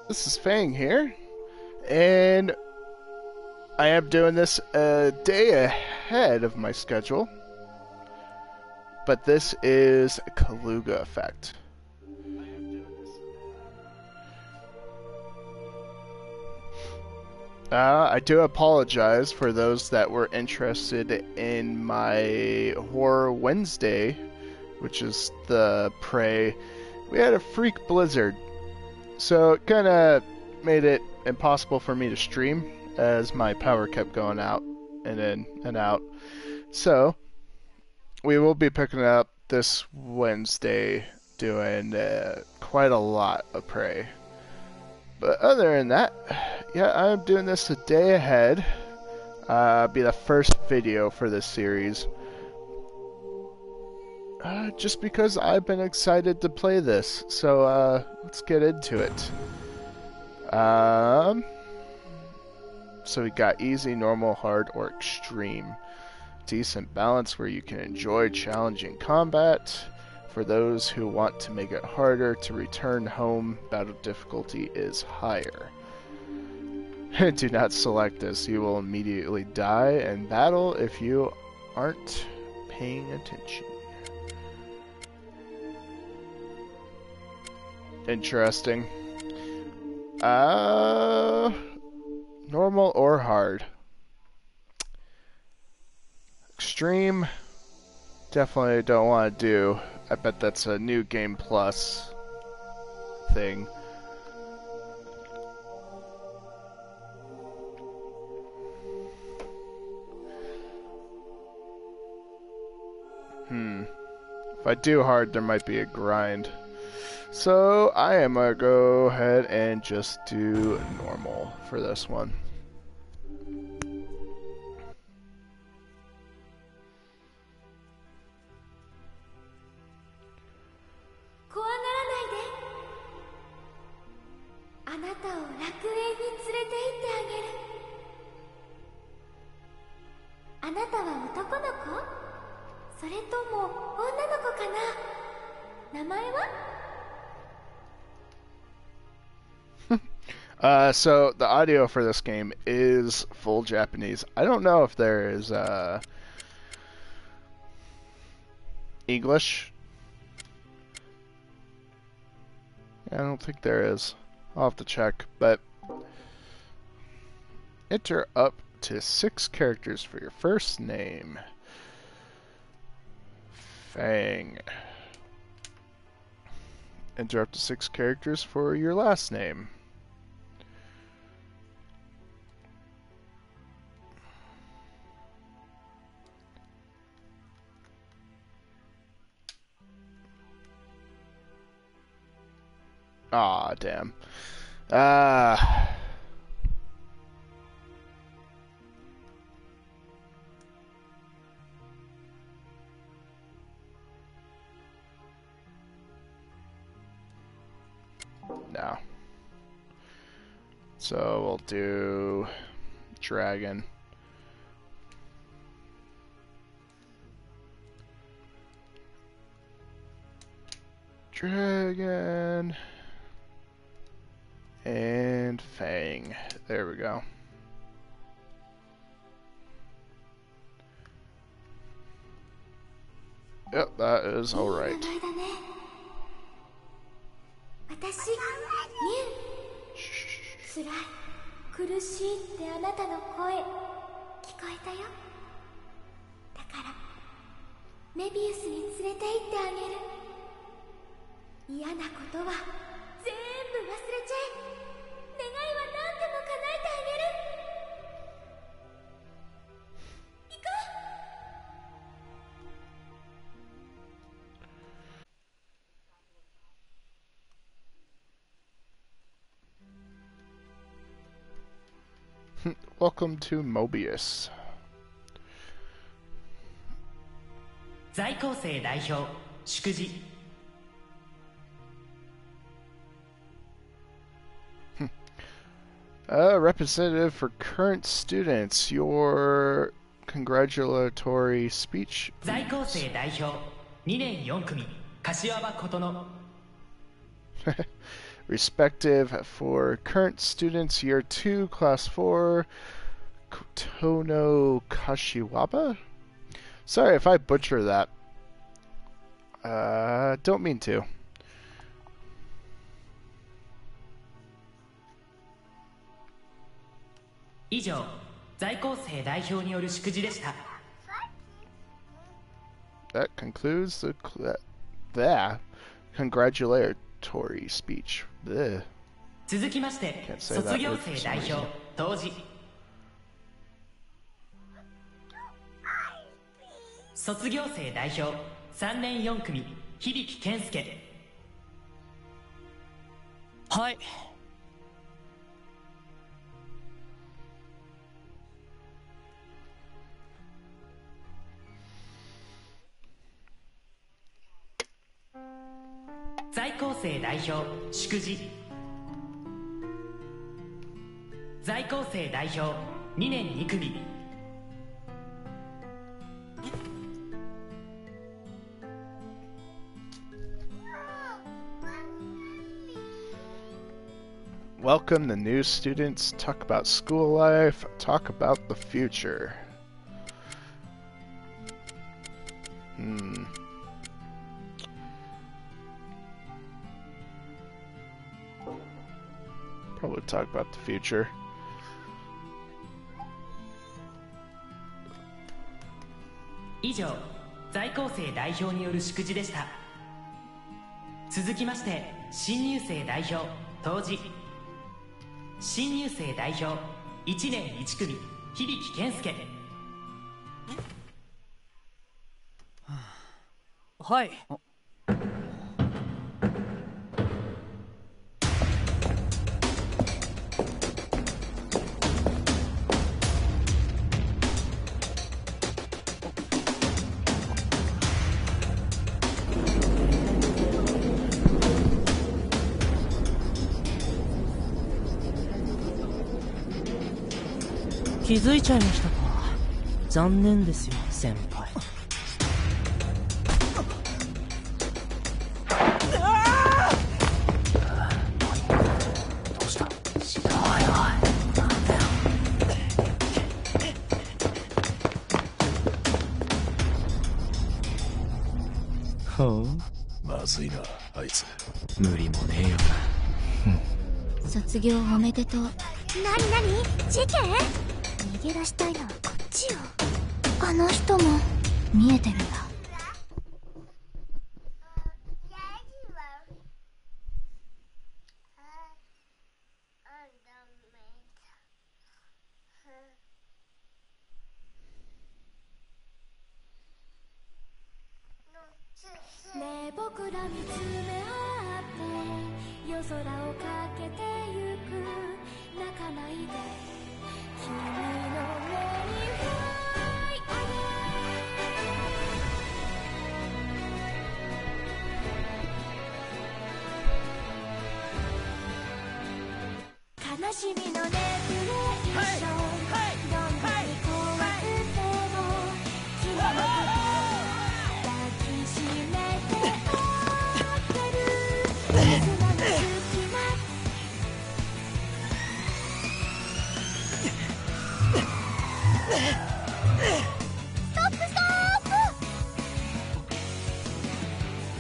This is Fang here, and I am doing this a day ahead of my schedule, but this is Caligula effect. I do apologize for those that were interested in my Horror Wednesday, which is the Prey. We had a freak blizzard, so it kind of made it impossible for me to stream as my power kept going out and in and out. So we will be picking up this Wednesday doing quite a lot of Prey. But other than that, yeah, I'm doing this a day ahead. Be the first video for this series. Just because I've been excited to play this. So let's get into it. So we got easy, normal, hard, or extreme. Decent balance where you can enjoy challenging combat. For those who want to make it harder to return home, battle difficulty is higher. Do not select this. You will immediately die in battle if you aren't paying attention. Interesting. Normal or hard? Extreme, definitely don't want to do. I bet that's a new game plus thing. If I do hard, there might be a grind. So I am gonna go ahead and just do normal for this one. So the audio for this game is full Japanese. I don't know if there is English. I don't think there is. I'll have to check, but enter up to 6 characters for your first name. Fang. Enter up to 6 characters for your last name. Aw, damn. No. So we'll do dragon. Dragon. And Fang. There we go. Yep, that is alright. Welcome to Mobius. 在校生代表祝辞 Representative for current students, your congratulatory speech. 在校生代表2年4組柏場琴乃 respective for current students Year 2, Class 4, Kotono Kashiwaba? Sorry if I butcher that. Don't mean to. 以上、在校生代表による祝辞でした。That concludes the congratulatory speech. Bleh. 続きまして、卒業生代表、当時。卒業生代表、3年4組、響健介。はい。在校生代表祝辞。在校生代表2年2組。Welcome the new students, talk about school life, talk about the future. Probably talk about the future.「以上、在校生代表による祝辞でした。続きまして、新入生代表、当時。新入生代表、1年1組、響健介。はい。気づいちゃいましたか。残念ですよ、先輩。どうした？おいおい、なんだよ。ほう、まずいな、あいつ。無理もねえよな。卒業おめでとう。なに事件？逃げ出したいのはこっちよ。あの人も見えてるんだ。ねえ僕ら見つめ合って夜空をかけてゆく。泣かないで君の目にフライアゲイ。悲しみのネクレーション、どんなに怖くても君のこと抱きしめて待ってる。水の隙間。ストップストップ。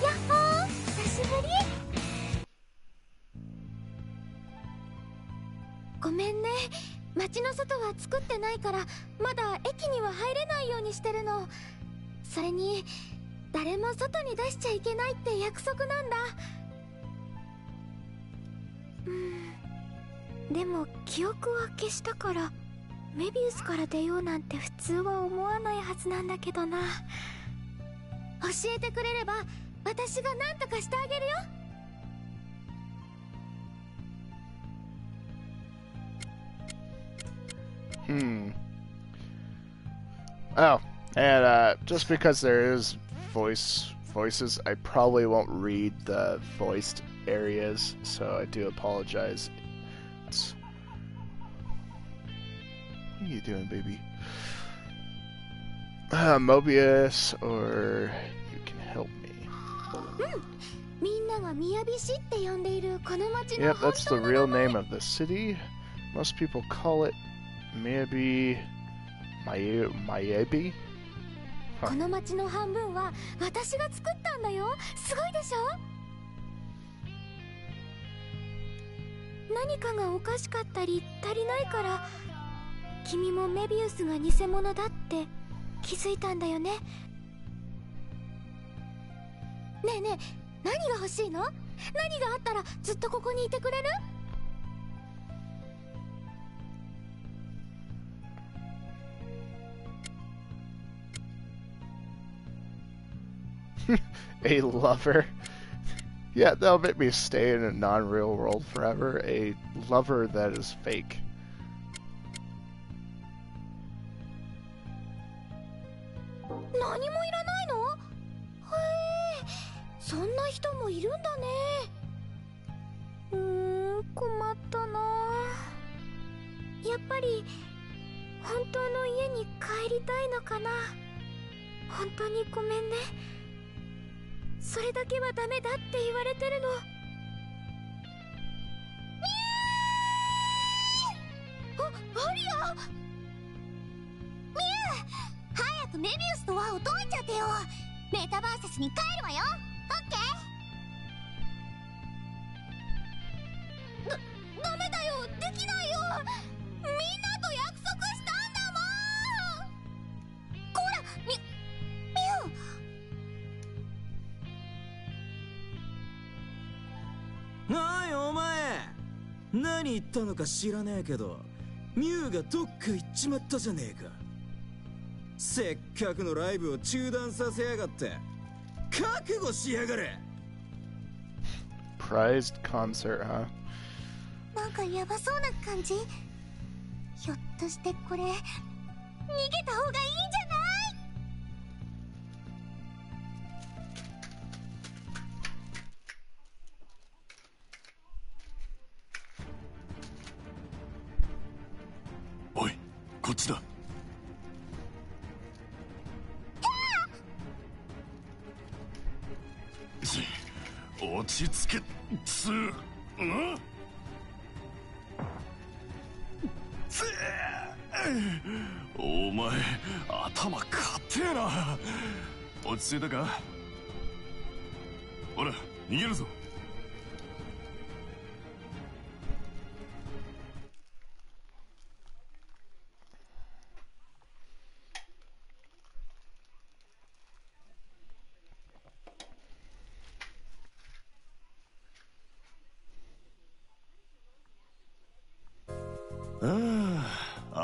やっほー、久しぶり。ごめんね、街の外は作ってないからまだ駅には入れないようにしてるの。それに誰も外に出しちゃいけないって約束なんだ。でも記憶は消したからメビウスから出ようなんて普通は思わないはずなんだけどな。教えてくれれば私が何とかしてあげるよ。Oh, and just because there is voices, I probably won't read the voiced areas, so I do apologize. What are you doing, baby? Mobius, or you can help me. みんなが雅市って呼んでいるこの町の Yep, 本 that's 当 the の real 名前。 name of the city. Most people call it maybe Mayebi. この町の半分は私が作ったんだよ。すごいでしょ。何かがおかしかったり足りないから、君もメビウスが偽物だって気づいたんだよね。ねえねえ、何が欲しいの？何があったらずっとここにいてくれる？ A lover. Yeah, that'll make me stay in a non-real world forever. A lover that is fake. 何もいらないの？へえ、そんな人もいるんだね。困ったな。やっぱり本当の家に帰りたいのかな。本当にごめんね。それだけはダメだって言われてるの。アリア！ミュウ！早くメビウスと輪を解いちゃってよ。メタバーサスに帰るわよ。オッケー？ダメだよ。できないよ。みんなと約束したんだもん。こら、ミュウ！おいお前、何言ったのか知らねえけど、ミュウがどっか行っちまったじゃねえか。せっかくのライブを中断させやがって。覚悟しやがれ。 Prized concert, huh? なんかヤバそうな感じ。ひょっとしてこれ逃げた方がいいんじゃない？おい、こっちだ。落ち着けつー、お前頭かってえな。落ち着いたか？ほら逃げるぞ。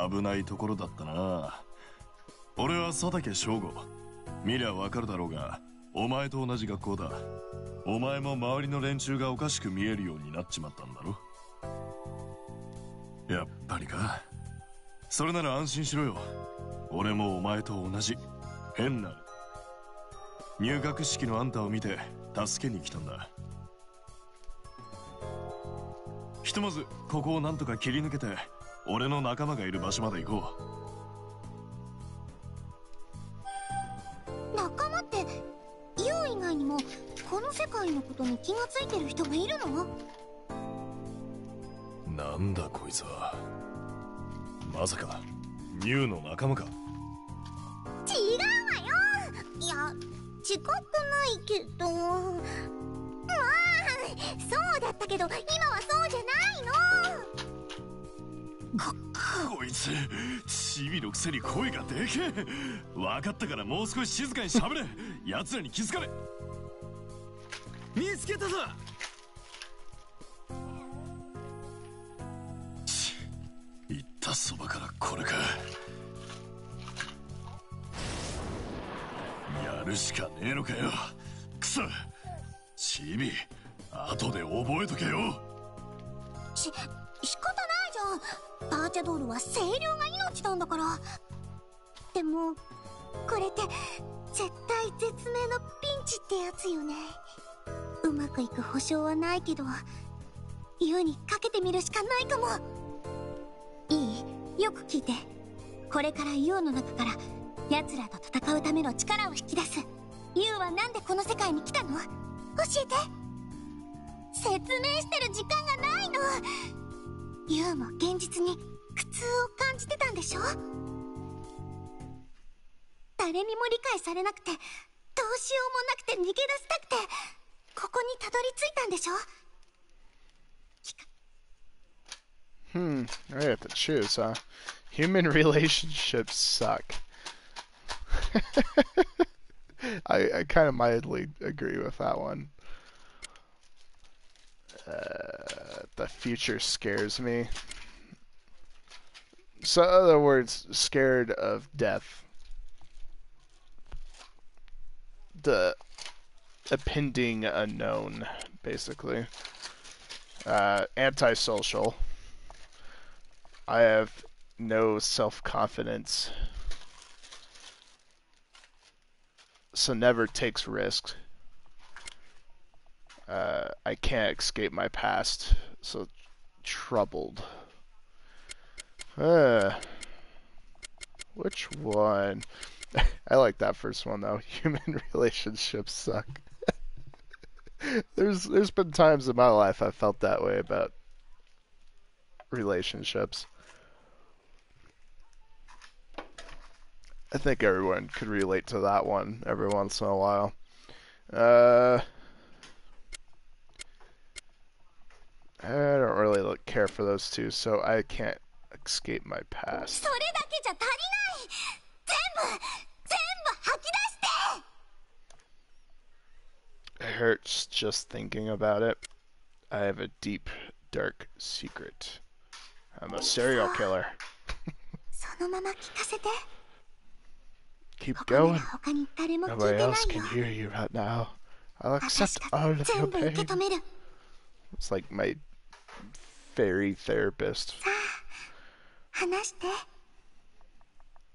危ないところだったな。俺は佐竹翔吾。見りゃわかるだろうが、お前と同じ学校だ。お前も周りの連中がおかしく見えるようになっちまったんだろ。やっぱりか。それなら安心しろよ。俺もお前と同じ変な入学式のあんたを見て助けに来たんだ。ひとまずここをなんとか切り抜けて俺の仲間がいる場所まで行こ仲間ってユウ以外にもこの世界のことに気がついてる人がいるの？なんだこいつは。まさかミュウの仲間か？違うわよ。いや、近くないけど。まあそうだったけど今はそうじゃないの。こいつチビのくせに声がでけえ。分かったからもう少し静かにしゃべれ。奴らに気づかれ。見つけたぞ。言ったそばからこれか。やるしかねえのかよ。くそチビ、後で覚えとけよ。仕方ないじゃん。バーチャドールは声量が命なんだから。でもこれって絶対絶命のピンチってやつよね。うまくいく保証はないけどユウにかけてみるしかないかも。いい？よく聞いて。これからユウの中から奴らと戦うための力を引き出す。ユウはなんでこの世界に来たの？教えて。説明してる時間がないの。ユウも現実に苦痛を感じてたんでしょ。誰にも理解されなくて、どうしようもなくて逃げ出したくて、ここにたどり着いたんでしょ。I have to choose, huh? Human relationships suck. I kind of mildly agree with that one. The future scares me. So, in other words, scared of death. The impending unknown, basically. Antisocial. I have no self-confidence. So never takes risks. I can't escape my past. So troubled. Which one? I like that first one though. Human relationships suck. There's been times in my life I felt that way about relationships. I think everyone could relate to that one every once in a while. I don't really care for those two, so I can't escape my past. それだけじゃ足りない。全部吐き出して。 It hurts just thinking about it. I have a deep, dark secret. I'm a serial killer. そのまま聞かせて。 Keep ここなら going. 他に誰も聞い Nobody てない else よ。 can hear you right now. I'll 私 accept が all of 全 your 部受け pain. 止める。 It's like my fairy therapist. 話して。 You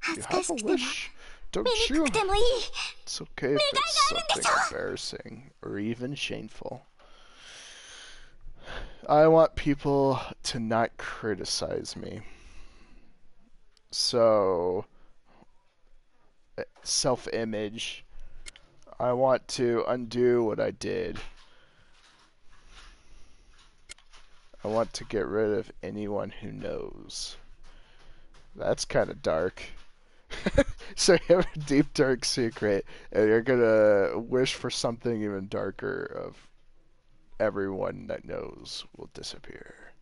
恥ず have かし a くても、 wish, don't 醜 you? くてもいい。 It's okay if it's something embarrassing or even shameful. I want people to not criticize me. So, self-image. I want to undo what I did. I want to get rid of anyone who knows. That's kind of dark. So you have a deep, dark secret, and you're gonna wish for something even darker of everyone that knows will disappear.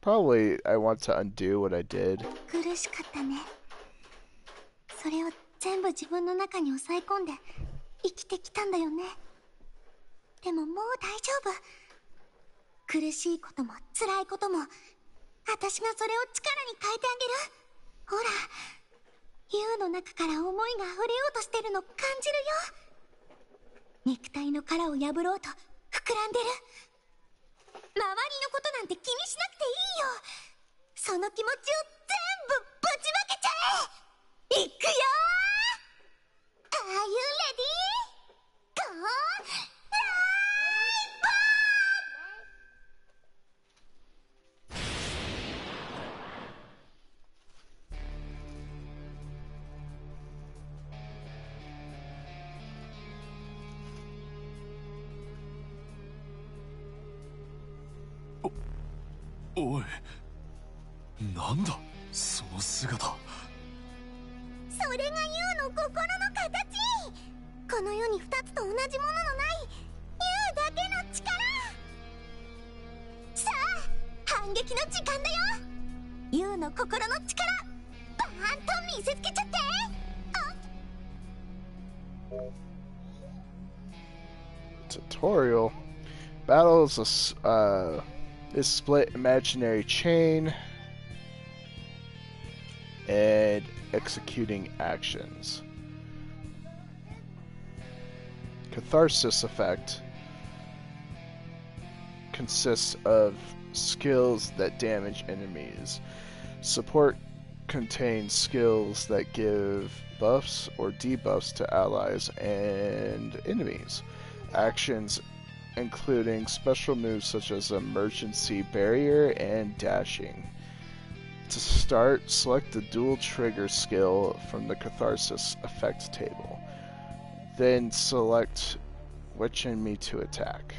Probably I want to undo what I did. 苦しかったね。それを全部自分の中に抑え込んで生きてきたんだよね。でももう大丈夫。苦しいことも辛いことも、私がそれを力に変えてあげる。ほら、ユウの中から思いが溢れようとしてるの感じるよ。肉体の殻を破ろうと膨らんでる。周りのことなんて気にしなくていいよ。その気持ちを全部ぶちまけちゃえ。いくよー。 Are you ready? Go! おい、なんだその姿。それがユウの心の形。この世に二つと同じもののないユウだけの力。さあ、反撃の時間だよ。ユウの心の力、バーンと見せつけちゃって。Tutorial. Battle is is split imaginary chain and executing actions. Catharsis effect consists of skills that damage enemies. Support contains skills that give buffs or debuffs to allies and enemies. Actions including special moves such as emergency barrier and dashing. To start, select the dual trigger skill from the Catharsis effect table. then select which enemy to attack.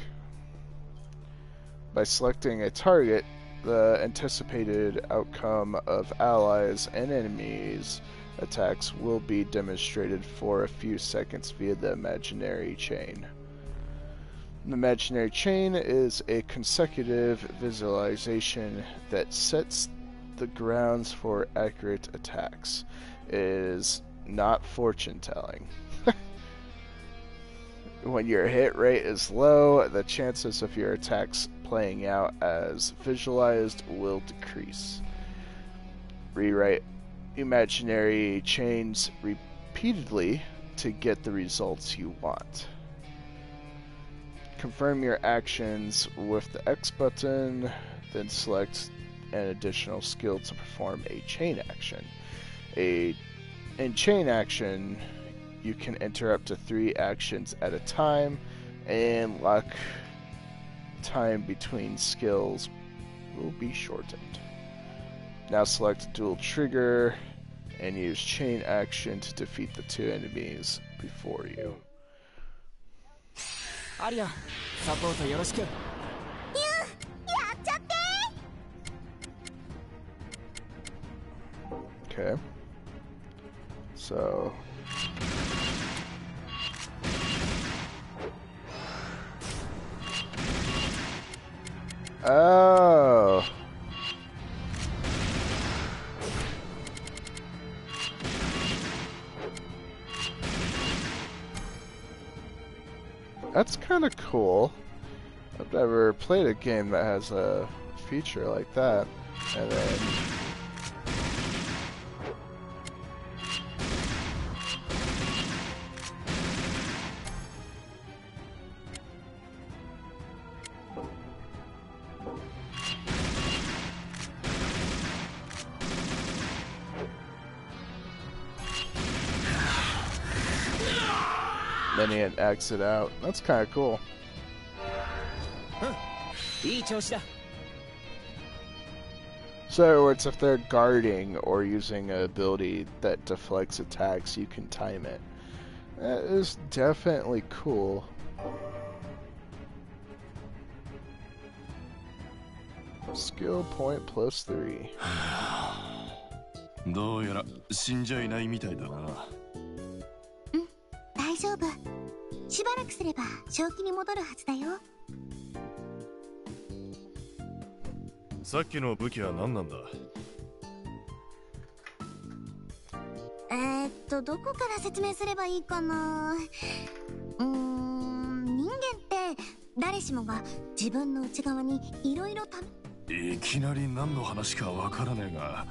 By selecting a target, the anticipated outcome of allies and enemies' attacks will be demonstrated for a few seconds via the imaginary chain. The imaginary chain is a consecutive visualization that sets the grounds for accurate attacks. It is not fortune telling. When your hit rate is low, the chances of your attacks playing out as visualized will decrease. Rewrite imaginary chains repeatedly to get the results you want. Confirm your actions with the X button, then select an additional skill to perform a chain action. In chain action, you can enter up to 3 actions at a time, and lock time between skills will be shortened. Now select dual trigger and use chain action to defeat the 2 enemies before you. アリアン、サポートよろしく。やっちゃって。 Okay. So oh. That's kind of cool. I've never played a game that has a feature like that. And then then it exit out. That's kind of cool. いい調子だ。 So in other words, if they're guarding or using an ability that deflects attacks, you can time it. That is definitely cool. Skill point plus 3. どうやら死んじゃいないみたいだな。大丈夫。しばらくすれば正気に戻るはずだよ。さっきの武器は何なんだ？どこから説明すればいいかな。人間って誰しもが自分の内側にいろいろいきなり何の話かわからねえが、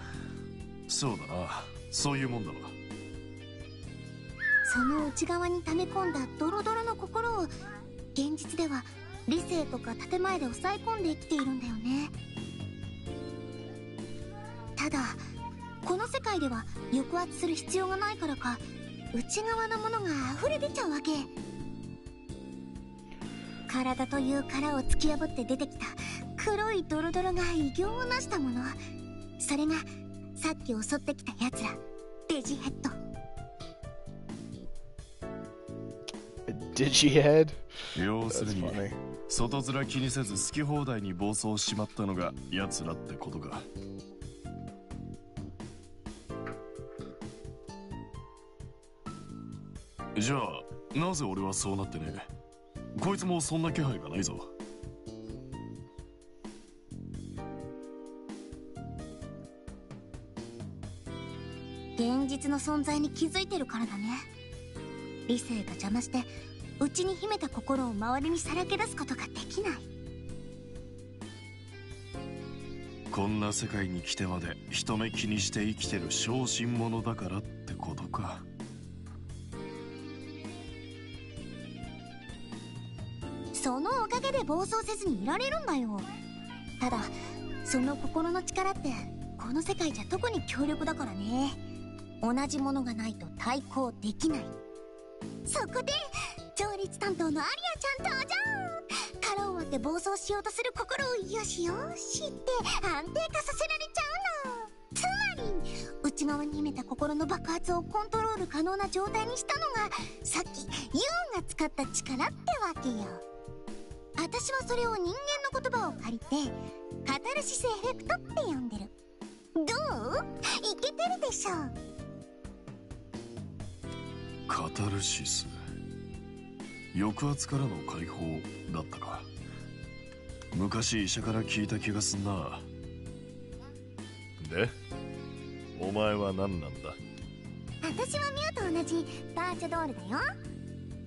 そうだな、そういうもんだわ。その内側に溜め込んだドロドロの心を現実では理性とか建前で抑え込んで生きているんだよね。ただこの世界では抑圧する必要がないからか、内側のものが溢れ出ちゃうわけ。体という殻を突き破って出てきた黒いドロドロが異形をなしたもの、それがさっき襲ってきたやつら、デジヘッド。Digihead? 要するに外面気にせず好き放題に暴走しまったのが奴らってことか。じゃあなぜ俺はそうなってね。こいつもそんな気配がないぞ。現実の存在に気づいてるからだね。理性が邪魔して内に秘めた心を周りにさらけ出すことができない。こんな世界に来てまで人目気にして生きてる小心者だからってことか。そのおかげで暴走せずにいられるんだよ。ただその心の力ってこの世界じゃ特に強力だからね。同じものがないと対抗できない。そこで調律担当のアリアちゃん登場。殻を割って暴走しようとする心をよしよしって安定化させられちゃうの。つまり内側に秘めた心の爆発をコントロール可能な状態にしたのがさっきユウが使った力ってわけよ。私はそれを人間の言葉を借りてカタルシスエフェクトって呼んでる。どう？イケてるでしょ。カタルシス、抑圧からの解放だったか。昔医者から聞いた気がすんな。で、お前は何なんだ？私はミュウと同じバーチャドールだよ。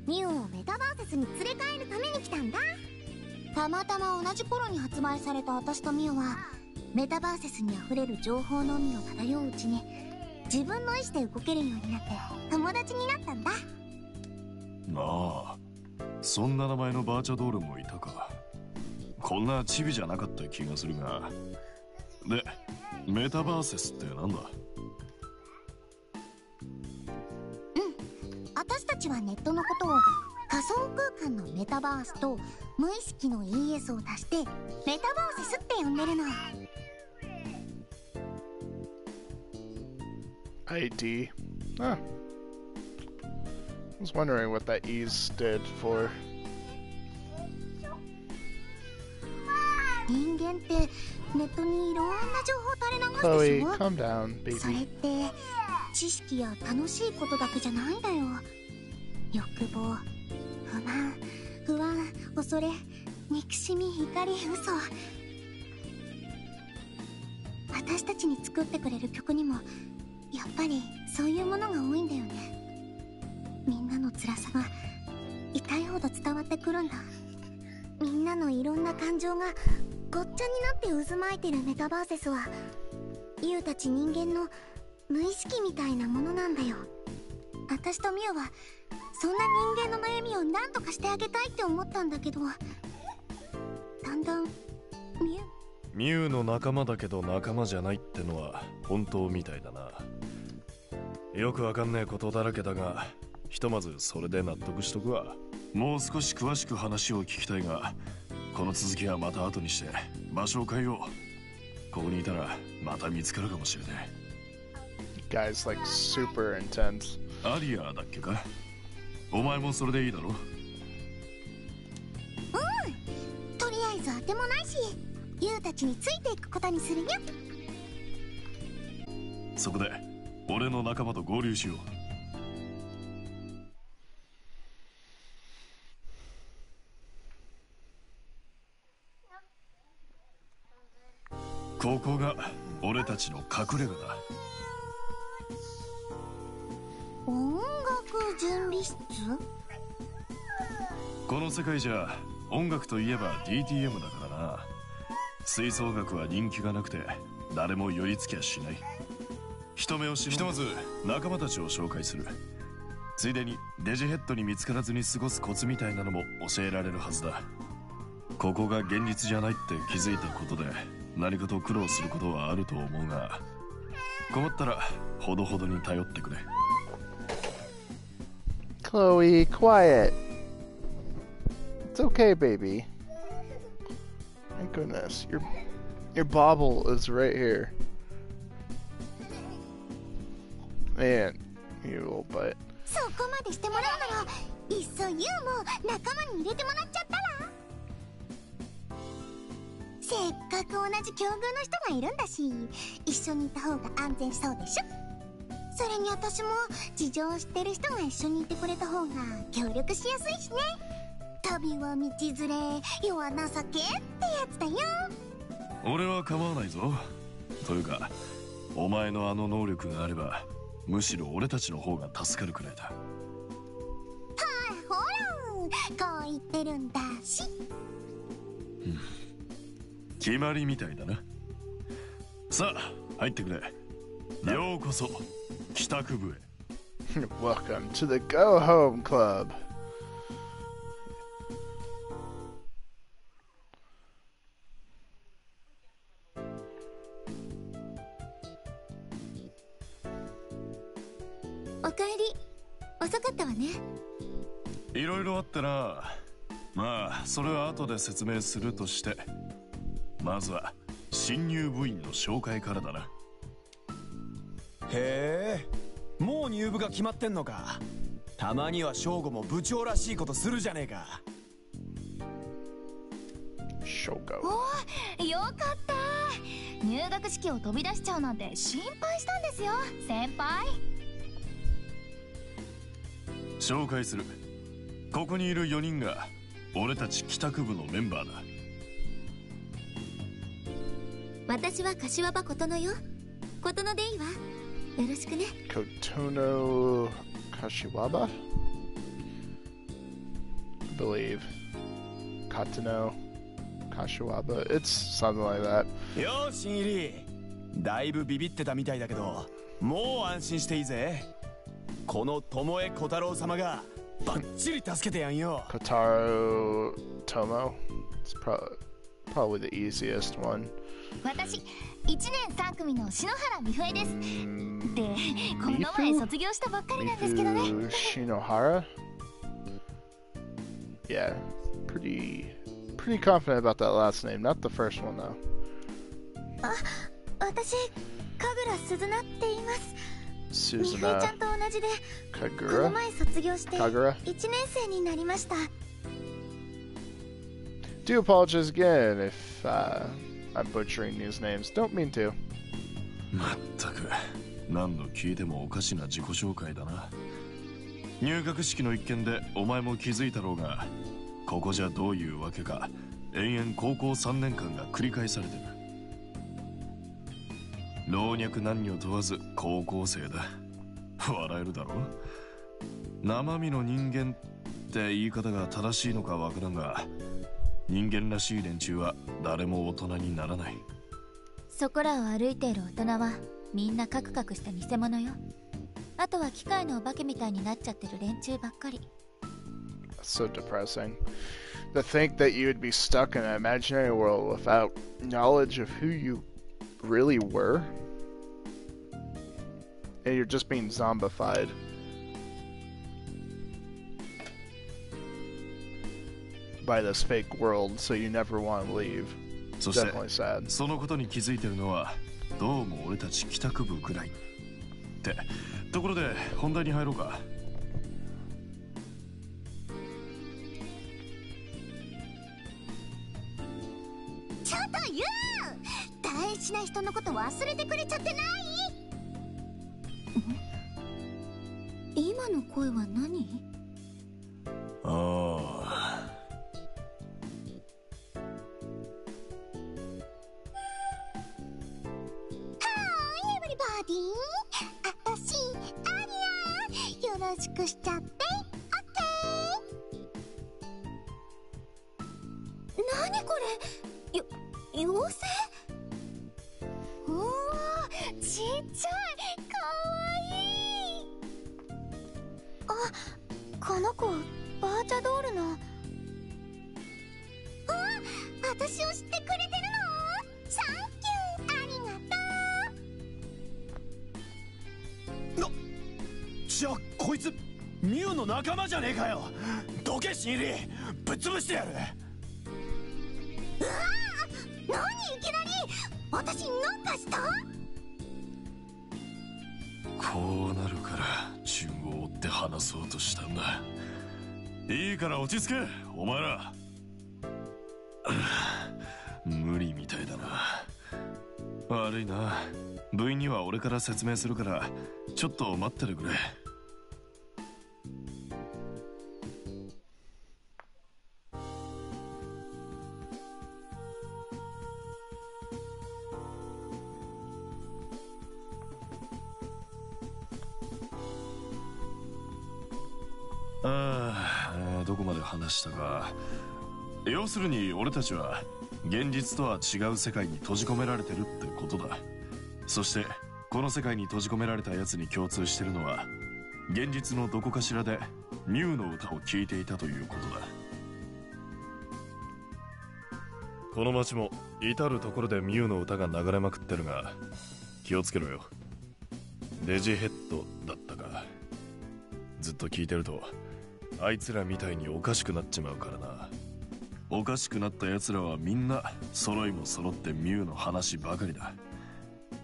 ミュウをメタバーセスに連れ帰るために来たんだ。たまたま同じ頃に発売された私とミュウはメタバーセスにあふれる情報の海を漂ううちに自分の意志で動けるようになって友達になったんだ。なあ、そんな名前のバーチャドールもいたか。こんなチビじゃなかった気がするが。で、メタバーセスってなんだ？私たちはネットのことを仮想空間のメタバースと無意識の ES を足してメタバーセスって呼んでるの。ID. Huh. I was wondering what that E stood for. 人間ってネットにいろんな情報垂れ流すで Chloe, しょ。 calm down, それっ baby. て知識や楽しいことだけじゃないんだよ。欲望、不満、不安、恐れ、憎しみ、怒り、嘘。私たちに作ってくれる曲にもやっぱりそういうものが多いんだよね。みんなの辛さが痛いほど伝わってくるんだ。みんなのいろんな感情がごっちゃになって渦巻いてるメタバーセスはユウたち人間の無意識みたいなものなんだよ。私とミュウはそんな人間の悩みを何とかしてあげたいって思ったんだけど、だんだんミュウの仲間だけど仲間じゃないってのは本当みたいだな。よくわかんねえことだらけだが、ひとまずそれで納得しとくわ。もう少し詳しく話を聞きたいが、この続きはまた後にして場所を変えよう。ここにいたらまた見つかるかもしれない。 You guys like super intense. アリアだっけか。お前もそれでいいだろ。とりあえず当てもないしユウたちについていくことにするよ。そこで俺の仲間と合流しよう。ここが俺たちの隠れ家だ。音楽準備室？この世界じゃ音楽といえば DTM だからな。吹奏楽は人気がなくて誰も寄り付きゃしない。人目をひとまず仲間たちを紹介する。ついでにデジヘッドに見つからずに過ごすコツみたいなのも教えられるはずだ。ここが現実じゃないって気づいたことで何かと苦労することはあると思うが、困ったらほどほどに頼ってくれ。 Chloe, quiet. It's okay, baby. My goodness, your bauble is right here. Man, you little butt. そこまでしてもらうならいっそユウも仲間に入れてもらっちゃったら。せっかく同じ境遇の人がいるんだし一緒にいた方が安全そうでしょ。それに私も事情を知ってる人が一緒にいてくれた方が協力しやすいしね。旅は道連れ、世は情けってやつだよ。俺は構わないぞ。というかお前のあの能力があればむしろ俺たちの方が助かるくらいだ。ほらこう言ってるんだし。決まりみたいだな。さあ入ってくれ。ようこそ帰宅部へ。Welcome to the Go Home Club. おかえり。遅かったわね。いろいろあってな。まあそれは後で説明するとして、まずは新入部員の紹介からだな。へえ、もう入部が決まってんのか。たまには翔吾も部長らしいことするじゃねえか。Shogo. おー、よかった。入学式を飛び出しちゃうなんて心配したんですよ、先輩。紹介する。ここにいる4人が俺たち帰宅部のメンバーだ。私は柏場琴乃よ。琴乃でいいわ。よろしくね。Kotono Kashiwaba? I believe. Katono Kashiwaba. It's something like that. よー、新入り。だいぶビビってたみたいだけど、もう安心していいぜ。この巴小太郎様がバッチリ助けてやんよ。Kotaro Tomo. It's probably the easiest one. 私、1年3組の篠原美冬です。で、この前卒業したばっかりなんですけどね。Mifu Shinohara? Yeah, pretty confident about that last name. Not the first one though. あ、私、神楽鈴菜って言います。美冬ちゃ Suzuna んと同じで、この Kagura? 前卒業してKagura? 1年生になりました。Do apologize again if I'm butchering these names. Don't mean to. まったく何度聞いてもおかしな自己紹介だな。入学式の一件でお前も気づいたろうが、ここじゃどういうわけか延々高校3年間が繰り返されてる。老若男女問わず高校生だ。笑えるだろ。生身の人間って言い方が正しいのかわからんが、人間らしい連中は誰も大人にならない。そこらを歩いている大人はみんなカクカクした偽物よ。あとは機械のお化けみたいになっちゃってる連中ばっかり。So depressing. To think that you would be stuck in an imaginary world without knowledge of who you really were. And you're just being zombified. By this fake world, so you never want to leave. そして Definitely sad. そのことに気づいてるのはどうも俺たち帰宅部ぐらいってところで本題に入ろうか。ちょっとユウ、大事な人のこと忘れてくれちゃってない？今の声は何？ああ、エブリバディ、あたし、アリア、よろしくしちゃって、オッケー。なにこれ？妖精？うわー、ちっちゃい、かわいい。あ、この子、バーチャドールの。あ、私を知ってくれてるの？サンキュー、ありがとう。じゃあこいつミュウの仲間じゃねえかよ。どけ新入り、ぶっ潰してやる。うわー、何いきなり、私なんかした？こうなるから順を追って話そうとしたんだ。いいから落ち着けお前ら。無理みたいだな。悪いな、部員には俺から説明するからちょっと待っててくれ。どこまで話したか。要するに俺たちは現実とは違う世界に閉じ込められてるってことだ。そしてこの世界に閉じ込められたやつに共通してるのは、現実のどこかしらでミュウの歌を聴いていたということだ。この街も至る所でミュウの歌が流れまくってるが気をつけろよ。デジヘッドだったか。ずっと聞いてるとあいつらみたいにおかしくなっちまうからな。おかしくなった奴らはみんな揃いも揃ってミュウの話ばかりだ。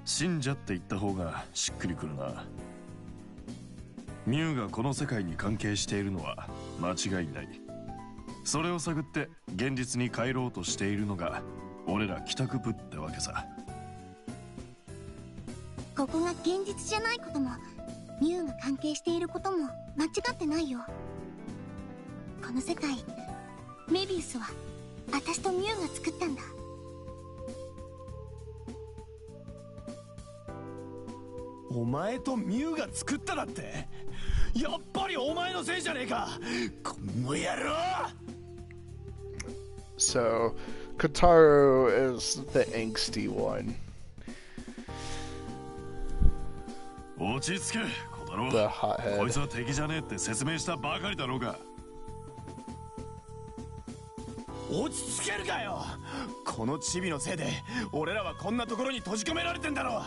信者って言った方がしっくりくるな。ミュウがこの世界に関係しているのは間違いない。それを探って現実に帰ろうとしているのが俺ら帰宅部ってわけさ。ここが現実じゃないこともミュウが関係していることも間違ってないよ。この世界メビウスは私とミュウが作ったんだ。お前とミュウが作っただって。やっぱりお前のせいじゃねえか、この野郎。 So, Kotaro is the angsty one. 落ち着け小太郎。 The hothead. こいつは敵じゃねえって説明したばかりだろうが。落ち着けるかよ。このチビのせいで俺らはこんなところに閉じ込められてんだろ。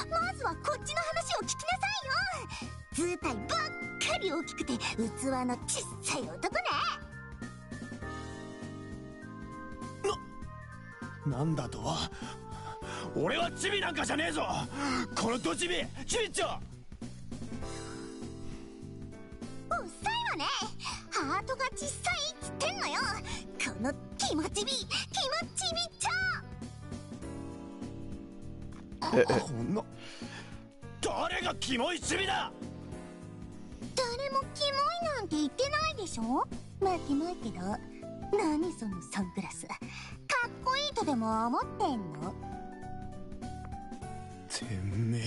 まずはこっちの話を聞きなさいよ。図体ばっかり大きくて器のちっさい男ね。なんだと。俺はチビなんかじゃねえぞ。このドチビチビッチョ。うっさいわね。ハートが小さいっつってんのよ。この気持ちびっちょ。こんな誰がキモいチビだ。誰もキモいなんて言ってないでしょ。待ってけど何そのサングラス、かっこいいとでも思ってんの。てめえ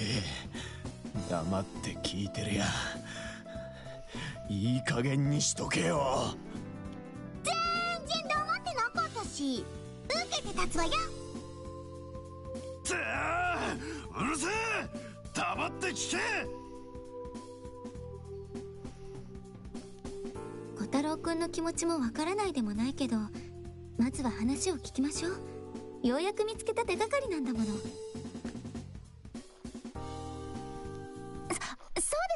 黙って聞いてるや。いい加減にしとけよ。全然黙ってなかったし受けて立つわよ。うるせえ、黙って聞け。小太郎くんの気持ちもわからないでもないけど、まずは話を聞きましょう。ようやく見つけた手がかりなんだもの。そうで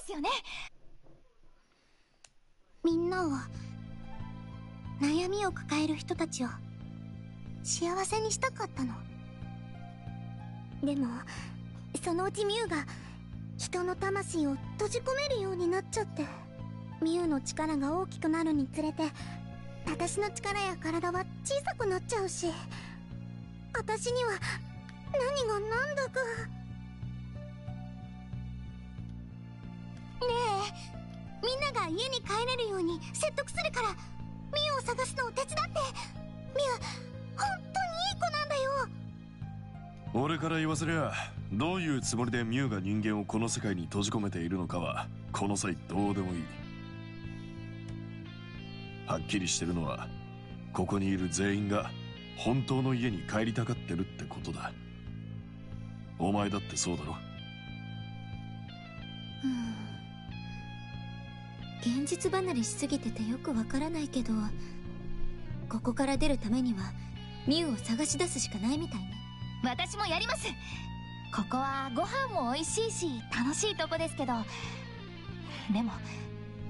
すよね。みんなを、悩みを抱える人たちを幸せにしたかったの。でもそのうちミュウが人の魂を閉じ込めるようになっちゃって、ミュウの力が大きくなるにつれて私の力や体は小さくなっちゃうし、私には何が何だか。ねえ、みんなが家に帰れるように説得するからミュウを探すのを手伝って。ミュウ本当にいい子なんだよ。俺から言わせりゃ、どういうつもりでミュウが人間をこの世界に閉じ込めているのかはこの際どうでもいい。はっきりしてるのは、ここにいる全員が本当の家に帰りたがってるってことだ。お前だってそうだろ。現実離れしすぎててよくわからないけど、ここから出るためにはミュウを探し出すしかないみたいね。私もやります。ここはご飯も美味しいし楽しいとこですけど、でも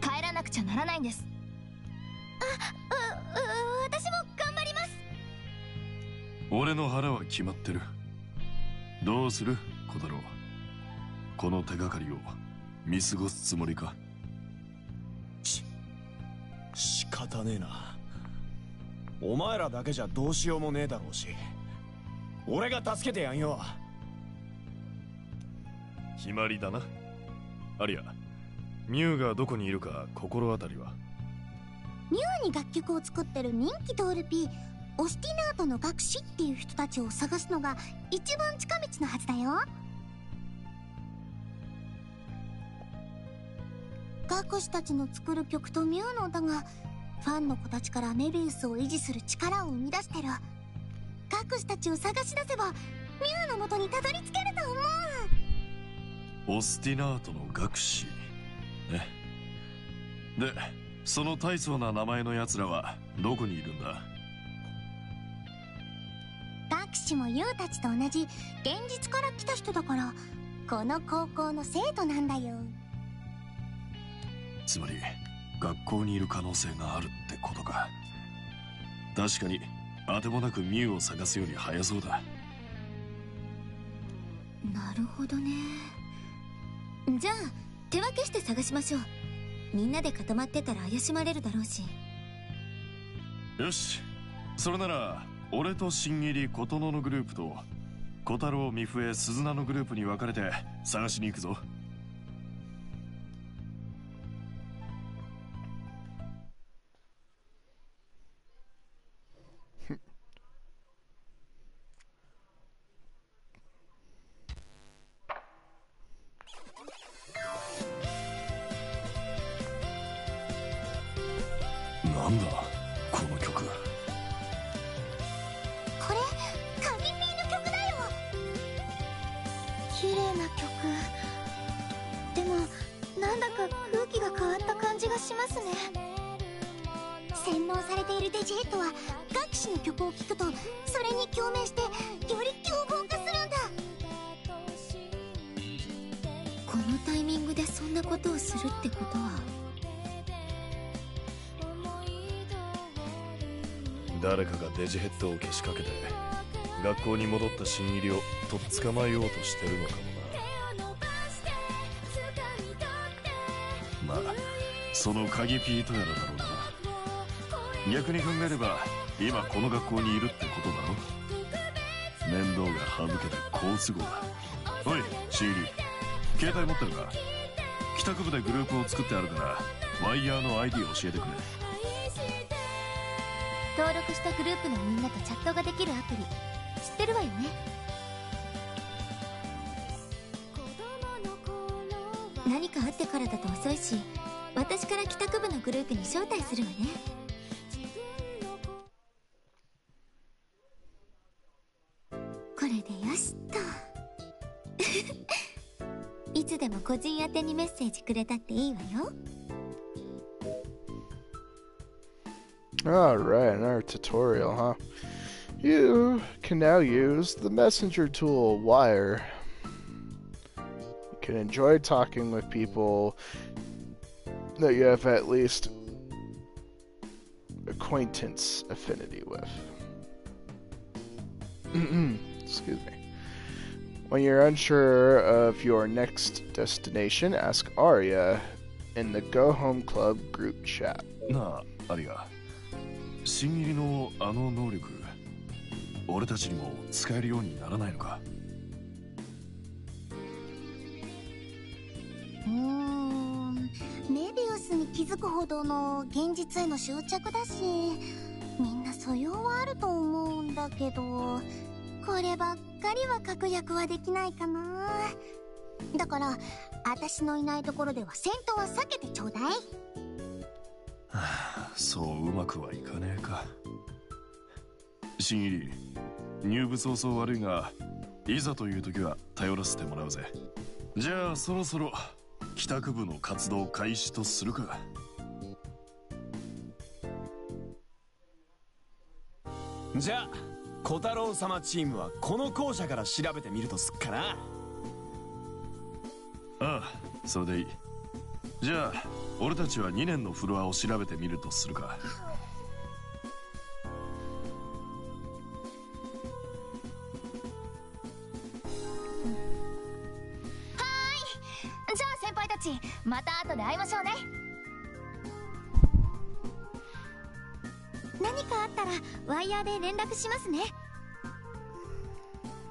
帰らなくちゃならないんです。私も頑張ります。俺の腹は決まってる。どうする小太郎、この手がかりを見過ごすつもりか。仕方ねえな。お前らだけじゃどうしようもねえだろうし、俺が助けてやんよ。決まりだな。ありゃ、ミュウがどこにいるか心当たりは。ミュウに楽曲を作ってる人気トールピーオスティナートの学士っていう人たちを探すのが一番近道のはずだよ。学士たちの作る曲とミュウの歌がファンの子たちからメビウスを維持する力を生み出してる。学士たちを探し出せばミュウの元にたどり着けると思う。オスティナートの学士ね。で、その大層な名前の奴らはどこにいるんだ。学士もユウたちと同じ現実から来た人だから、この高校の生徒なんだよ。つまり学校にいる可能性があるってことか。確かに当てもなくミュウを探すより早そうだ。なるほどね。じゃあ手分けして探しましょう。みんなで固まってたら怪しまれるだろうし。よし、それなら俺と新入り琴乃のグループと小太郎、美笛、鈴名のグループに分かれて探しに行くぞ。なんだこの曲。これカギピーの曲だよ。綺麗な曲でも、なんだか空気が変わった感じがしますね。洗脳されているデジヘッドは楽師の曲を聴くとそれに共鳴してより凶暴化するんだ。このタイミングでそんなことをするってことは、誰かがデジヘッドをけしかけて学校に戻った新入りをとっ捕まえようとしてるのかもな。まあその鍵ピートやらだろうな。逆に考えれば今この学校にいるってことだろ。面倒が省けて好都合だ。おい新入り、携帯持ってるか。帰宅部でグループを作ってあるからワイヤーの ID を教えてくれ。登録したグループのみんなとチャットができるアプリ知ってるわよね。何かあってからだと遅いし、私から帰宅部のグループに招待するわね。これでよしっといつでも個人宛てにメッセージくれたっていいわよ。Alright, another tutorial, huh? You can now use the messenger tool, Wire. You can enjoy talking with people that you have at least acquaintance affinity with. Excuse me. When you're unsure of your next destination, ask Arya in the Go Home Club group chat. なあ、アリア。新入りのあの能力、俺たちにも使えるようにならないのか。メビウスに気づくほどの現実への執着だし、みんな素養はあると思うんだけど、こればっかりは確約はできないかな。だから私のいないところでは戦闘は避けてちょうだい。そううまくはいかねえか。新入り、入部早々悪いが、いざという時は頼らせてもらうぜ。じゃあそろそろ帰宅部の活動開始とするか。じゃあ小太郎様チームはこの校舎から調べてみるとすっかな。ああ、それでいい。じゃあ俺たちは2年のフロアを調べてみるとするか。じゃあ先輩たち、また後で会いましょうね。何かあったらワイヤーで連絡しますね。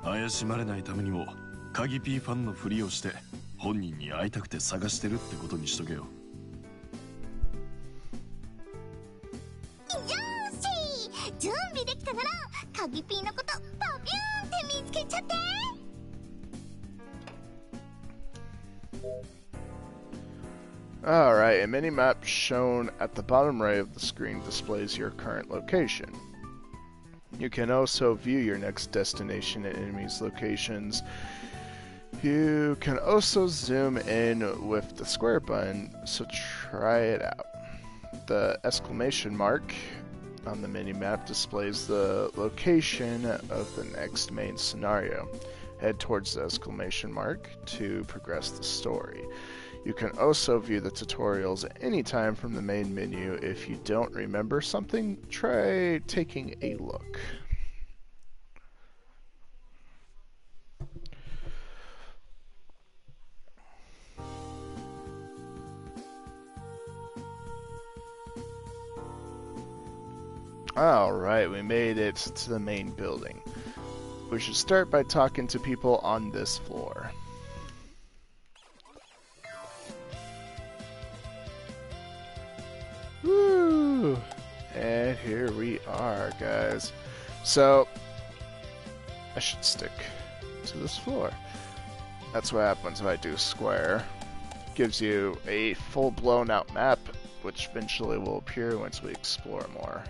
怪しまれないためにも鍵 P ファンのふりをして本人に会いたくて探してるってことにしとけよ。よーし、準備できたなら鍵ピーのことパピューンって見つけちゃって。Alright, a mini-map shown at the bottom right of the screen displays your current location. You can also view your next destination and enemies' locations. You can also zoom in with the square button, so try it out. The exclamation mark on the mini-map displays the location of the next main scenario. Head towards the exclamation mark to progress the story. You can also view the tutorials anytime from the main menu. If you don't remember something, try taking a look. Alright, we made it to the main building. We should start by talking to people on this floor. Woo! And here we are, guys. So, I should stick to this floor. That's what happens when I do square. Gives you a full blown out map, which eventually will appear once we explore more.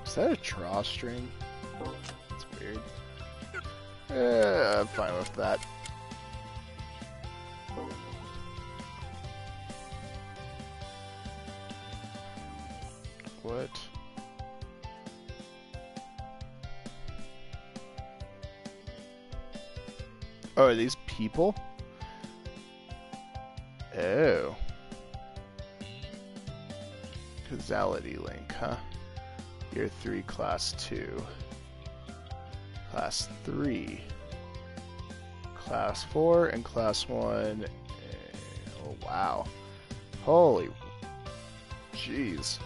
Is that a drawstring? That's weird. I'm fine with that. What? Oh, are these people? Oh. Causality link, huh? Year 3, Class 2. Class 3. Class 4 and Class 1. Oh, wow. Holy. Jeez.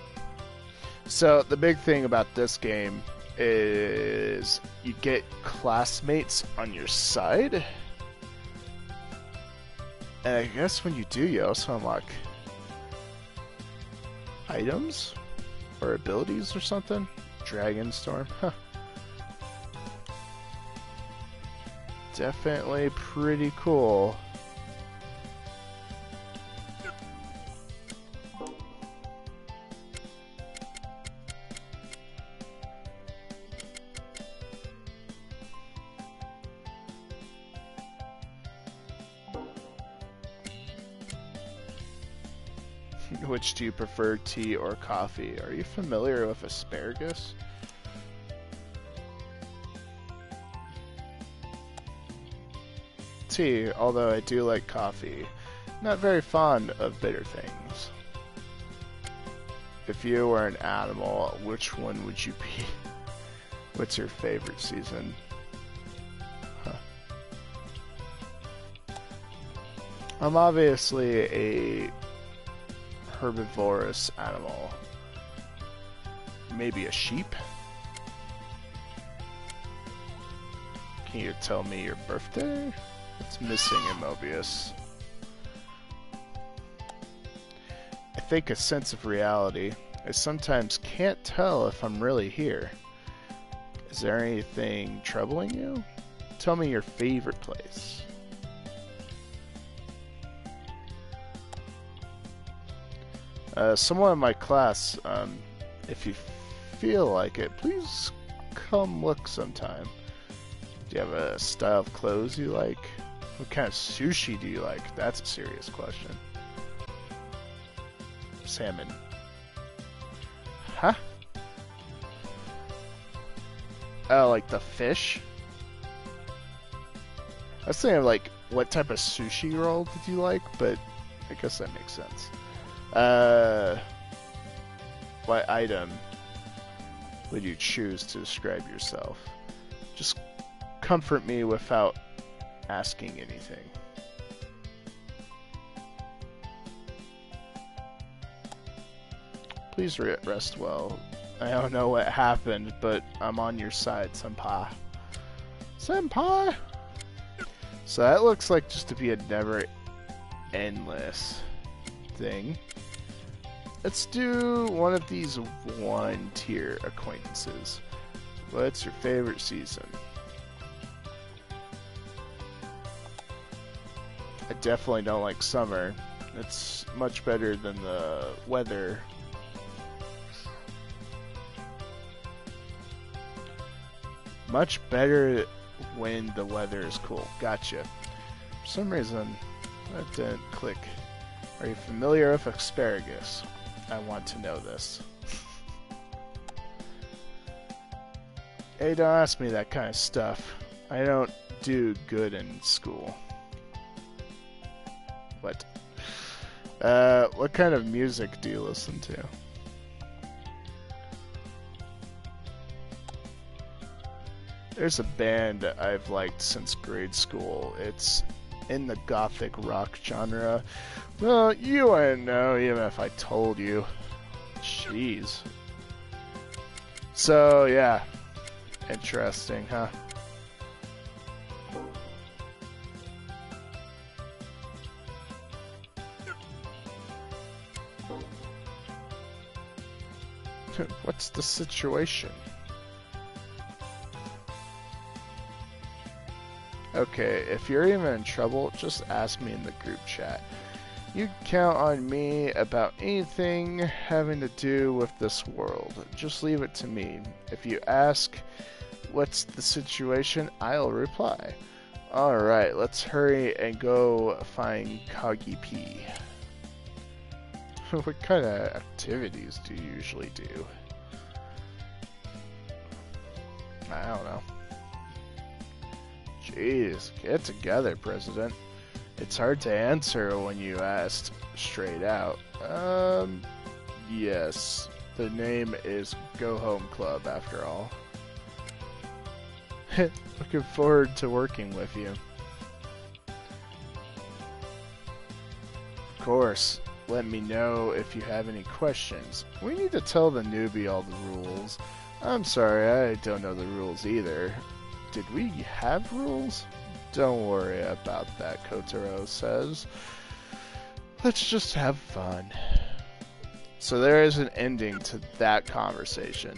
So, the big thing about this game is you get classmates on your side. And I guess when you do, you also unlock items? Or abilities or something? Dragon Storm, huh. Definitely pretty cool. Which do you prefer, tea or coffee? Are you familiar with asparagus? Tea, although I do like coffee. Not very fond of bitter things. If you were an animal, which one would you be? What's your favorite season? Huh. I'm obviously a herbivorous animal. Maybe a sheep? Can you tell me your birthday? It's missing in Mobius. I think a sense of reality. I sometimes can't tell if I'm really here. Is there anything troubling you? Tell me your favorite place. Someone in my class, if you feel like it, please come look sometime. Do you have a style of clothes you like? What kind of sushi do you like? That's a serious question. Salmon. Huh? Oh, like the fish? I was thinking of, like, what type of sushi roll did you like, but I guess that makes sense. What item would you choose to describe yourself? Just comfort me without asking anything. Please rest well. I don't know what happened, but I'm on your side, senpai. Senpai! So that looks like just to be a never endless thing. Let's do one of these 1-tier acquaintances. What's your favorite season? I definitely don't like summer. It's much better than the weather. Much better when the weather is cool. Gotcha. For some reason, that didn't click. Are you familiar with asparagus? I want to know this. Hey, don't ask me that kind of stuff. I don't do good in school. What? What kind of music do you listen to? There's a band I've liked since grade school. It's in the gothic rock genre. Well, you wouldn't know even if I told you. Jeez. So, yeah. Interesting, huh? What's the situation? Okay, if you're even in trouble, just ask me in the group chat. You can count on me about anything having to do with this world. Just leave it to me. If you ask what's the situation, I'll reply. Alright, let's hurry and go find Kagi P. What kind of activities do you usually do? I don't know. Jeez, get together, President. It's hard to answer when you asked straight out. Yes. The name is Go Home Club, after all. Looking forward to working with you. Of course. Let me know if you have any questions. We need to tell the newbie all the rules. I'm sorry, I don't know the rules either. Did we have rules? Don't worry about that, Kotaro says. Let's just have fun. So there is an ending to that conversation.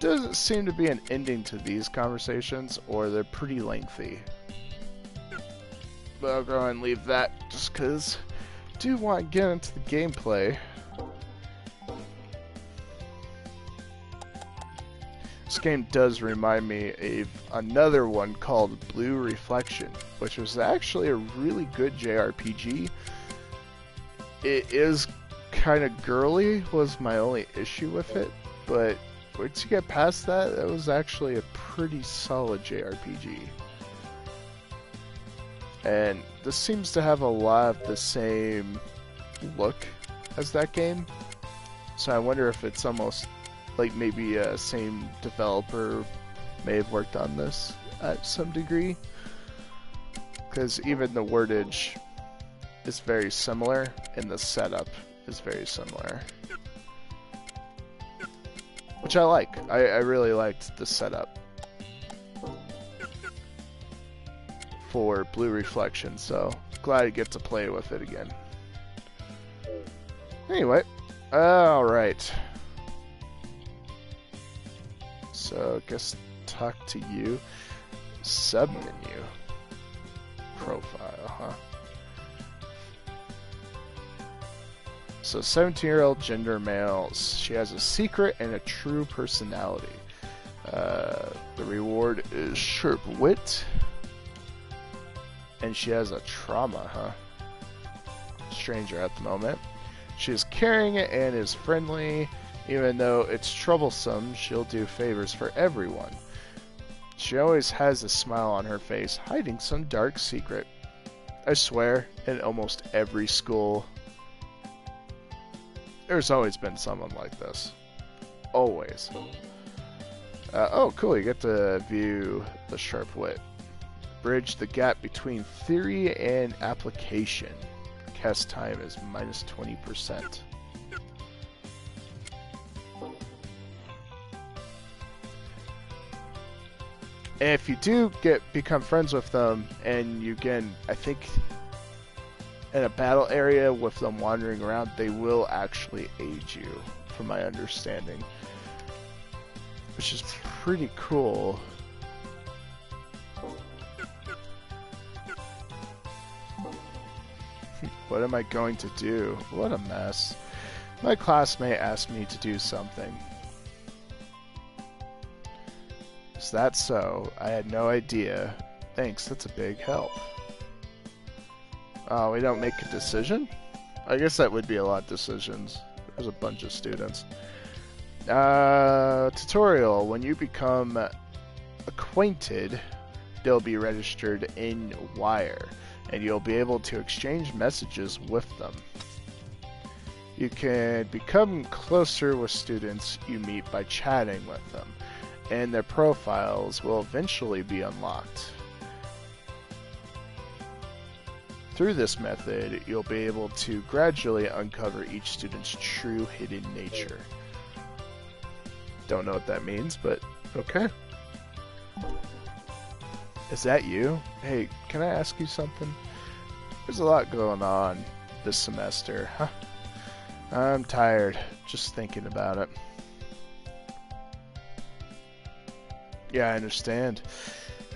Doesn't seem to be an ending to these conversations, or they're pretty lengthy. But I'll go and leave that just because I do want to get into the gameplay. This game does remind me of another one called Blue Reflection, which was actually a really good JRPG. It is kind of girly, was my only issue with it, but once you get past that, it was actually a pretty solid JRPG. And this seems to have a lot of the same look as that game, so I wonder if it's almost like maybe a same developer may have worked on this at some degree, because even the wordage is very similar and the setup is very similar, which I like. I really liked the setup for Blue Reflection, so glad I get to play with it again. Anyway, alright. So, I guess talk to you. Submenu. Profile, huh? So, 17-year-old, gender male. She has a secret and a true personality. The reward is sharp wit. And she has a trauma, huh? Stranger at the moment. She is caring and is friendly. Even though it's troublesome, she'll do favors for everyone. She always has a smile on her face, hiding some dark secret. I swear, in almost every school, there's always been someone like this. Always. Oh, cool, you get to view the sharp wit. Bridge the gap between theory and application. Cast time is minus 20%. And if you do become friends with them, and you get, I think, in a battle area with them wandering around, they will actually aid you, from my understanding. which is pretty cool. What am I going to do? What a mess. My classmate asked me to do something. Is that so? I had no idea. Thanks, that's a big help. Oh, we don't make a decision? I guess that would be a lot of decisions. There's a bunch of students. Tutorial. When you become acquainted, they'll be registered in Wire, and you'll be able to exchange messages with them. You can become closer with students you meet by chatting with them, and their profiles will eventually be unlocked. Through this method, you'll be able to gradually uncover each student's true hidden nature. Don't know what that means, but okay. Is that you? Hey, can I ask you something? There's a lot going on this semester, huh? I'm tired, just thinking about it. Yeah, I understand.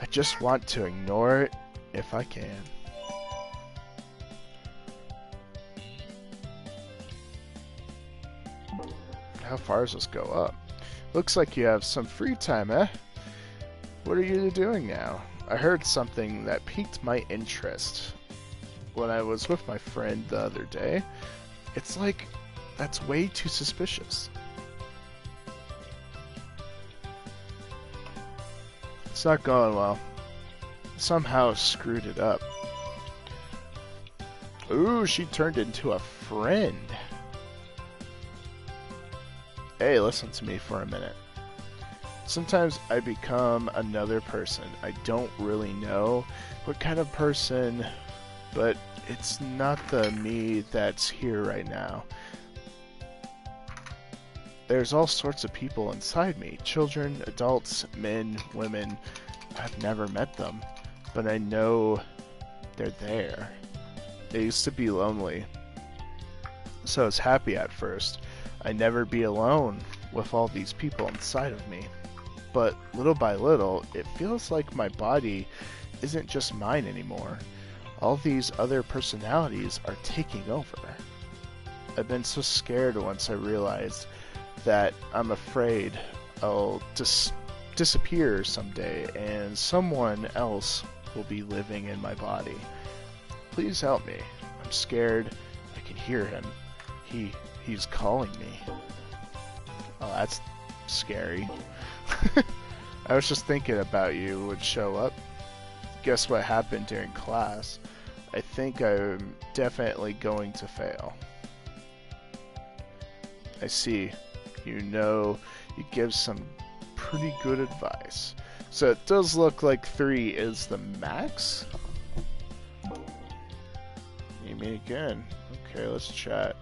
I just want to ignore it if I can. How far does this go up? Looks like you have some free time, eh? What are you doing now? I heard something that piqued my interest when I was with my friend the other day. It's like, that's way too suspicious. It's not going well. Somehow screwed it up. Ooh, she turned into a friend. Hey, listen to me for a minute. Sometimes I become another person. I don't really know what kind of person, but it's not the me that's here right now. There's all sorts of people inside me. Children, adults, men, women. I've never met them, but I know they're there. They used to be lonely, so I was happy at first. I'd never be alone with all these people inside of me. But little by little, it feels like my body isn't just mine anymore. All these other personalities are taking over. I've been so scared once I realized that I'm afraid I'll disappear someday and someone else will be living in my body. Please help me. I'm scared. I can hear him. He's calling me. Oh, that's scary. I was just thinking about you would show up. Guess what happened during class? I think I'm definitely going to fail. I see. You know, you give some pretty good advice. So it does look like 3 is the max? You mean again? Okay, let's chat.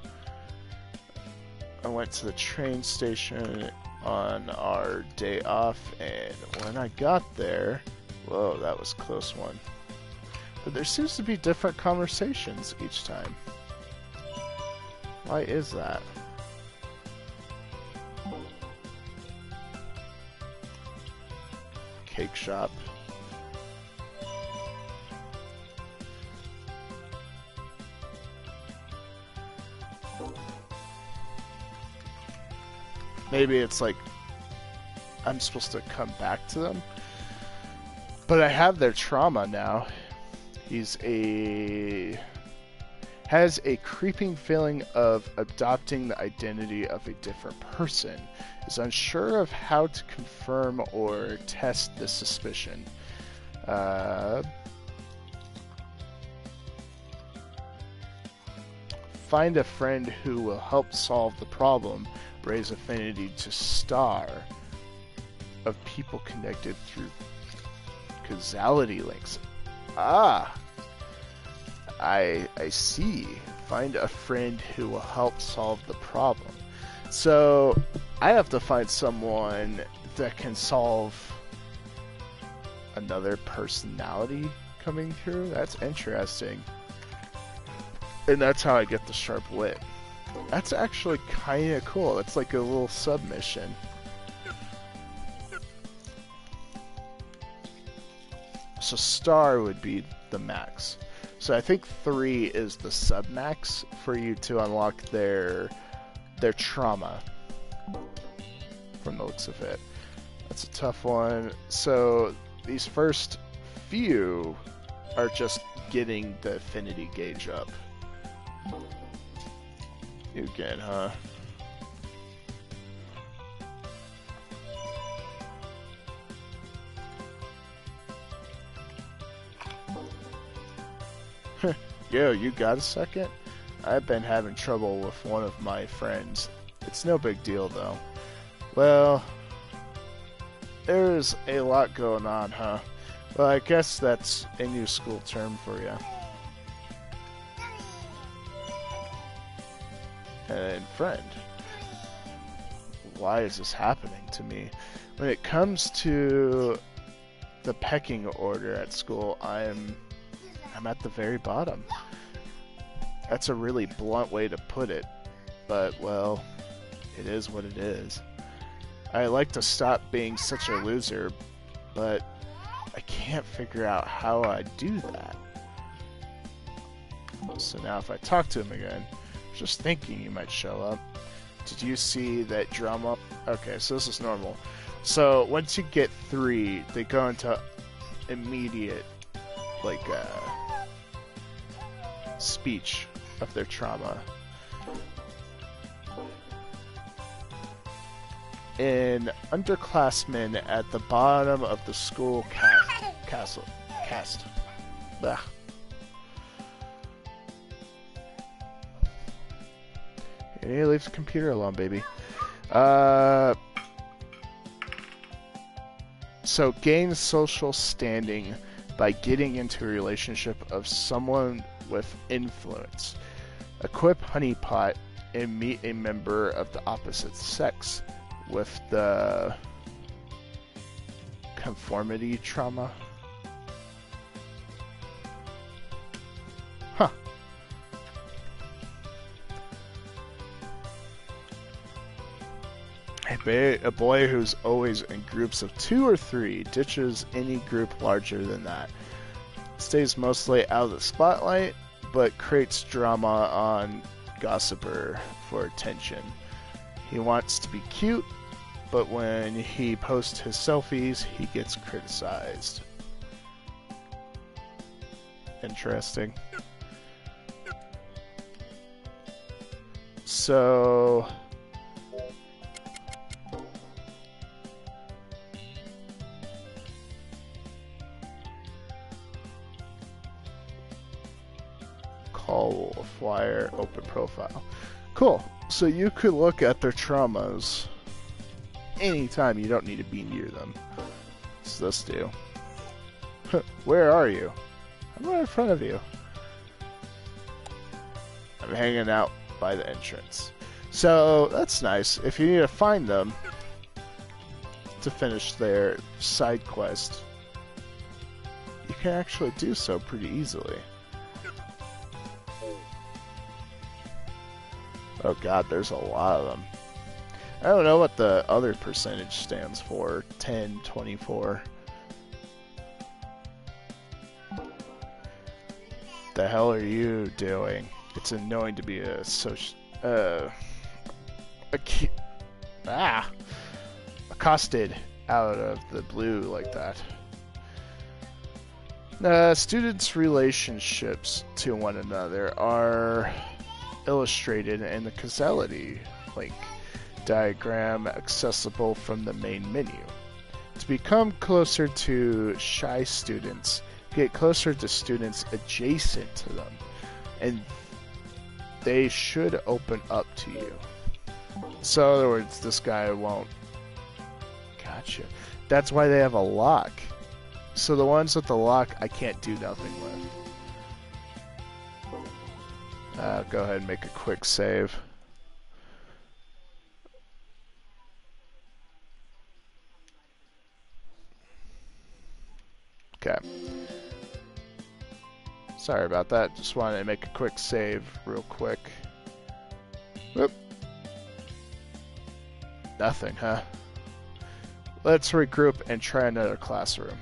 I went to the train station on our day off, and when I got there, whoa, that was a close one. But there seems to be different conversations each time. Why is that? Cake shop. Maybe it's like I'm supposed to come back to them, but I have their trauma now. Has a creeping feeling of adopting the identity of a different person. Is unsure of how to confirm or test this suspicion. Find a friend who will help solve the problem. Raise affinity to star of people connected through causality links. Ah, I see. Find a friend who will help solve the problem. So I have to find someone that can solve another personality coming through. That's interesting. And that's how I get the sharp wit. That's actually kind of cool. It's like a little submission. So star would be the max. So I think 3 is the sub-max for you to unlock their trauma, from the looks of it. That's a tough one. So these first few are just getting the affinity gauge up. You again, huh? Yo, you got a second? I've been having trouble with one of my friends. It's no big deal, though. Well, there's a lot going on, huh? Well, I guess that's a new school term for you. And friend. Why is this happening to me? When it comes to the pecking order at school, I'm at the very bottom. That's a really blunt way to put it, but, well, it is what it is. I like to stop being such a loser, but I can't figure out how I do that. So now if I talk to him again, just thinking he might show up. Did you see that drama? Okay, so this is normal. So once you get 3, they go into immediate, like, speech of their trauma. An underclassman at the bottom of the school cast. Blah. You need to leave the computer alone, baby. So gain social standing by getting into a relationship of someone with influence. Equip honeypot and meet a member of the opposite sex with the conformity trauma. Huh. A boy who's always in groups of 2 or 3 ditches any group larger than that. Stays mostly out of the spotlight, but creates drama on Gossiper for attention. He wants to be cute, but when he posts his selfies, he gets criticized. Interesting. So call a flyer, open profile. Cool. So you could look at their traumas anytime. You don't need to be near them. What's this do? Where are you? I'm right in front of you. I'm hanging out by the entrance. So that's nice. If you need to find them to finish their side quest, you can actually do so pretty easily. Oh god, there's a lot of them. I don't know what the other percentage stands for. 10, 24. The hell are you doing? It's annoying to be accosted out of the blue like that. Students' relationships to one another are illustrated in the causality link diagram accessible from the main menu. To become closer to shy students, get closer to students adjacent to them, and they should open up to you. So in other words, this guy won't. Gotcha. That's why they have a lock. So the ones with the lock, I can't do nothing with. Go ahead and make a quick save. Okay. Sorry about that. Just wanted to make a quick save real quick. Whoop. Nothing, huh? Let's regroup and try another classroom.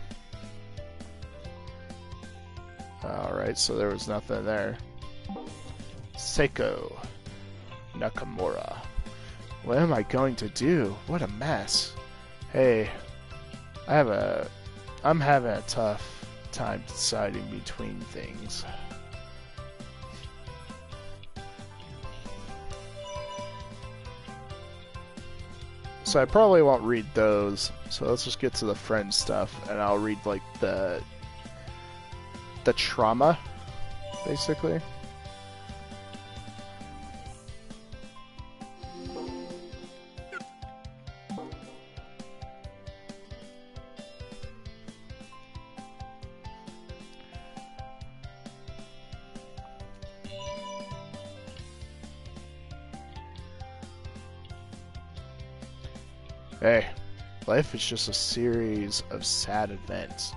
Alright, so there was nothing there. Seiko Nakamura. What am I going to do? What a mess. Hey, I'm having a tough time deciding between things. So I probably won't read those. So let's just get to the friend stuff, and I'll read like the trauma, basically. Hey, life is just a series of sad events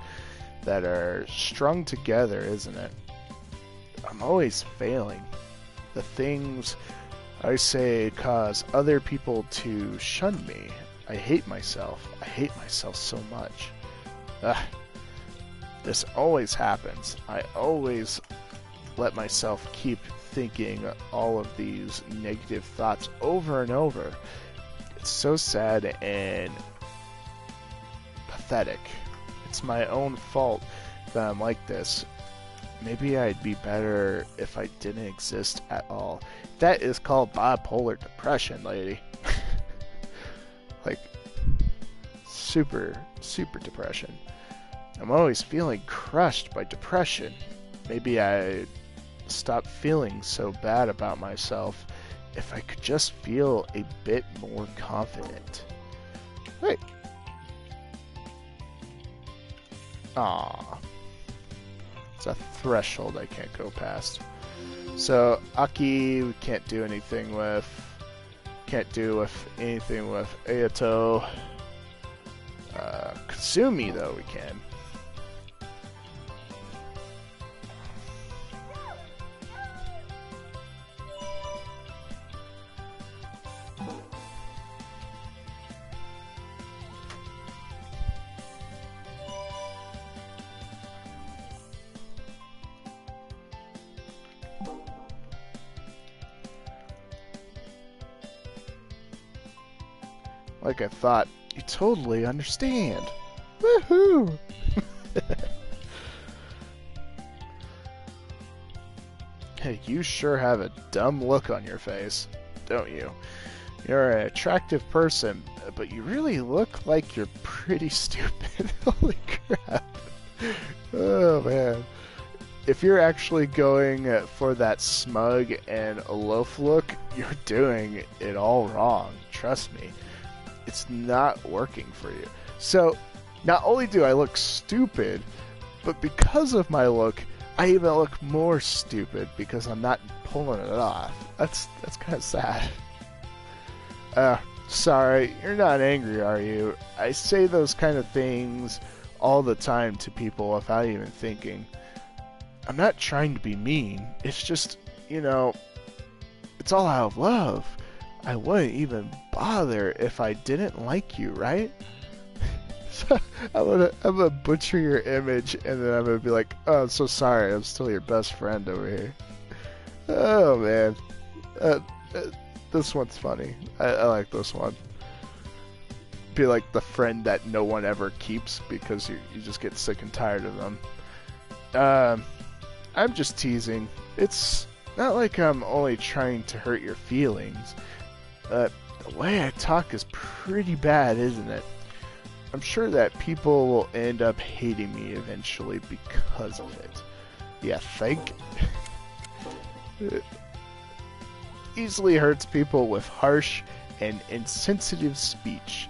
that are strung together, isn't it? I'm always failing. The things I say cause other people to shun me. I hate myself. I hate myself so much. This always happens. I always let myself keep thinking all of these negative thoughts over and over. It's so sad and pathetic. It's my own fault that I'm like this. Maybe I'd be better if I didn't exist at all. That is called bipolar depression, lady. Like, super depression. I'm always feeling crushed by depression. Maybe I'd stop feeling so bad about myself if I could just feel a bit more confident. Wait. Aww. It's a threshold I can't go past. So, Aki, we can't do anything with. Can't do with anything with Ayato. Kasumi, though, we can. Like I thought, you totally understand. Woohoo! Hey, you sure have a dumb look on your face, don't you? You're an attractive person, but you really look like you're pretty stupid. Holy crap. Oh, man. If you're actually going for that smug and aloof look, you're doing it all wrong. Trust me. It's not working for you. So, not only do I look stupid, but because of my look, I even look more stupid because I'm not pulling it off. That's kind of sad. Sorry, you're not angry, are you? I say those kind of things all the time to people without even thinking. I'm not trying to be mean. It's just, you know, it's all out of love. I wouldn't even bother if I didn't like you, right? So I'm gonna butcher your image, and then I'm gonna be like, "Oh, I'm so sorry. I'm still your best friend over here." Oh man, this one's funny. I like this one. Be like the friend that no one ever keeps because you just get sick and tired of them. I'm just teasing. It's not like I'm only trying to hurt your feelings. The way I talk is pretty bad, isn't it? I'm sure that people will end up hating me eventually because of it. Yeah, think? It easily hurts people with harsh and insensitive speech.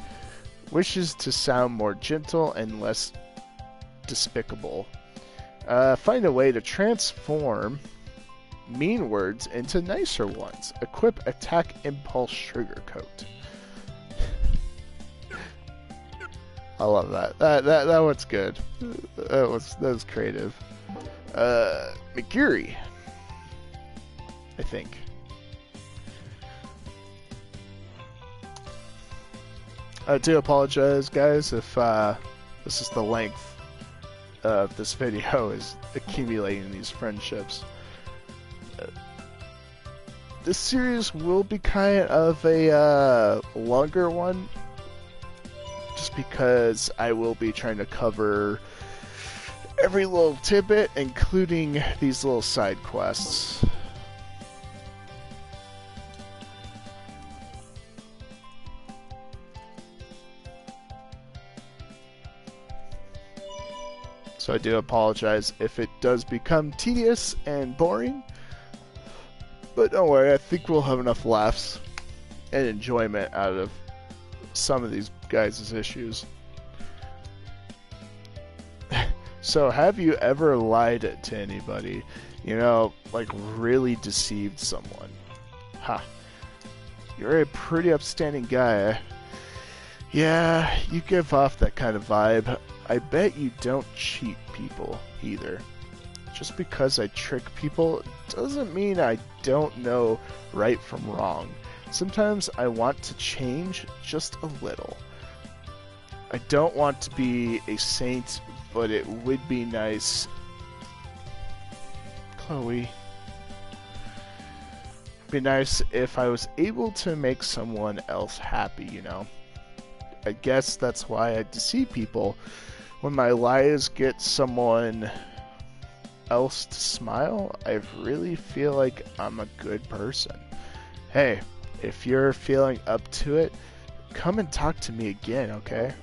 Wishes to sound more gentle and less despicable. Find a way to transform mean words into nicer ones. Equip attack impulse sugarcoat. I love that. That one's good. That was creative. Meguri, I think. I do apologize, guys, if this is the length of this video is accumulating these friendships. This series will be kind of a longer one, just because I will be trying to cover every little tidbit, including these little side quests. So I do apologize if it does become tedious and boring. But don't worry, I think we'll have enough laughs and enjoyment out of some of these guys' issues. So, have you ever lied to anybody? You know, like really deceived someone? Ha. You're a pretty upstanding guy. Yeah, you give off that kind of vibe. I bet you don't cheat people either. Just because I trick people doesn't mean I don't know right from wrong. Sometimes I want to change just a little. I don't want to be a saint, but it would be nice. Chloe. It'd be nice if I was able to make someone else happy, you know? I guess that's why I deceive people. When my lies get someone else to smile, I really feel like I'm a good person. Hey, if you're feeling up to it, come and talk to me again, okay?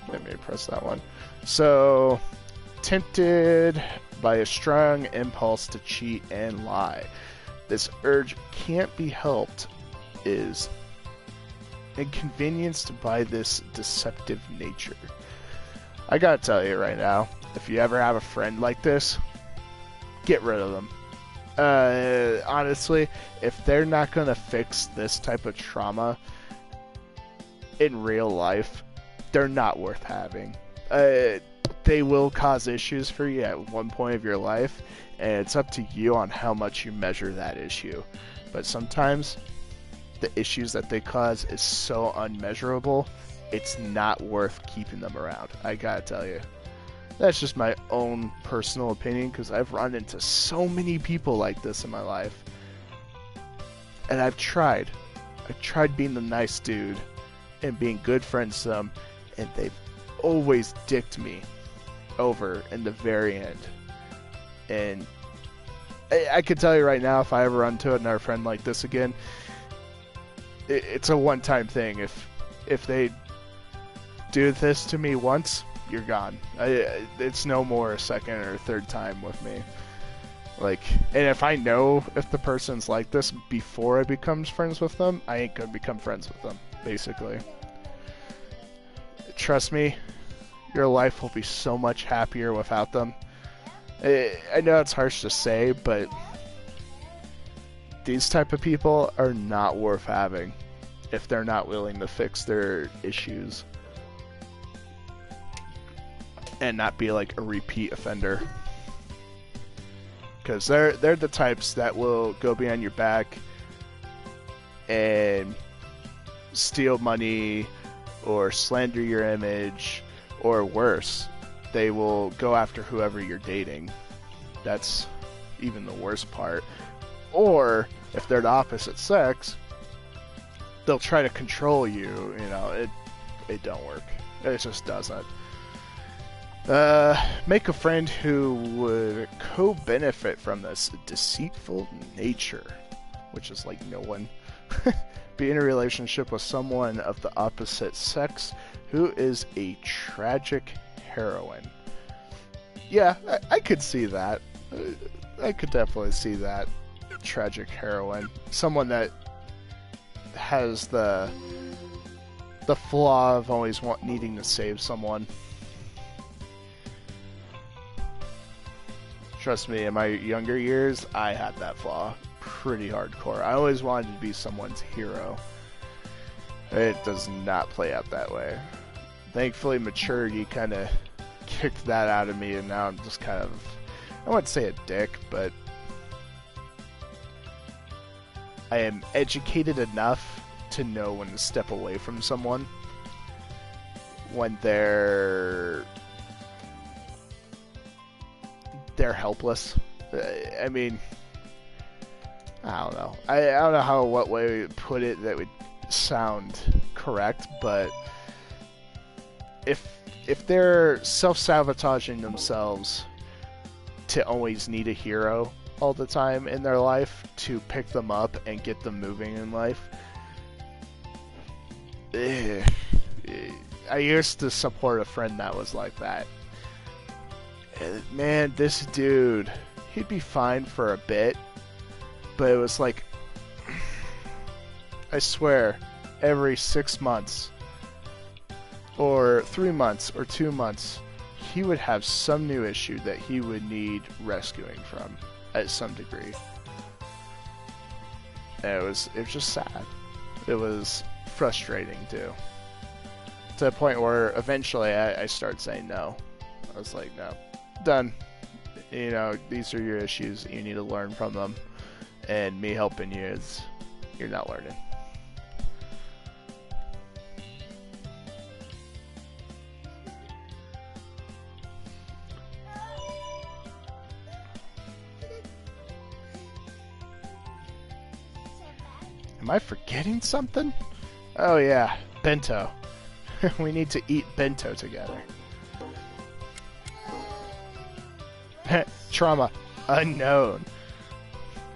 Let me press that one. So, tempted by a strong impulse to cheat and lie. This urge can't be helped, is inconvenienced by this deceptive nature. I gotta tell you right now, if you ever have a friend like this, get rid of them. Honestly, if they're not gonna fix this type of trauma in real life, they're not worth having. They will cause issues for you at one point of your life, and it's up to you on how much you measure that issue. But sometimes the issues that they cause is so unmeasurable, it's not worth keeping them around. I gotta tell you. That's just my own personal opinion, because I've run into so many people like this in my life. And I've tried. I've tried being the nice dude and being good friends to them, and they've always dicked me over in the very end. And I can tell you right now, if I ever run into another friend like this again, it's a one-time thing. If they do this to me once, you're gone. It's no more a second or third time with me. Like, and if I know if the person's like this before I become friends with them, I ain't gonna become friends with them, basically. Trust me, your life will be so much happier without them. I know it's harsh to say, but these type of people are not worth having if they're not willing to fix their issues and not be like a repeat offender. Because they're the types that will go behind your back and steal money or slander your image, or worse, they will go after whoever you're dating. That's even the worst part. Or if they're the opposite sex, they'll try to control you. You know, it don't work. It just doesn't. Make a friend who would co-benefit from this deceitful nature, which is like no one. Be in a relationship with someone of the opposite sex who is a tragic heroine. Yeah, I could see that. I could definitely see that. Tragic heroine. Someone that has the flaw of always needing to save someone. Trust me, in my younger years, I had that flaw pretty hardcore. I always wanted to be someone's hero. It does not play out that way. Thankfully, maturity kind of kicked that out of me, and now I'm just kind of, I wouldn't say a dick, but I am educated enough to know when to step away from someone when they're helpless. I mean, I don't know. I don't know what way we put it that would sound correct, but if they're self-sabotaging themselves to always need a hero all the time in their life to pick them up and get them moving in life, I used to support a friend that was like that. Man, this dude, he'd be fine for a bit, but it was like, I swear, every 6 months, or 3 months, or 2 months, he would have some new issue that he would need rescuing from, at some degree. And it was just sad. It was frustrating, too. To the point where, eventually, I started saying no. I was like, no. Done. You know, these are your issues. You need to learn from them. And me helping you is, you're not learning. Am I forgetting something? Oh yeah, bento. We need to eat bento together. Trauma unknown.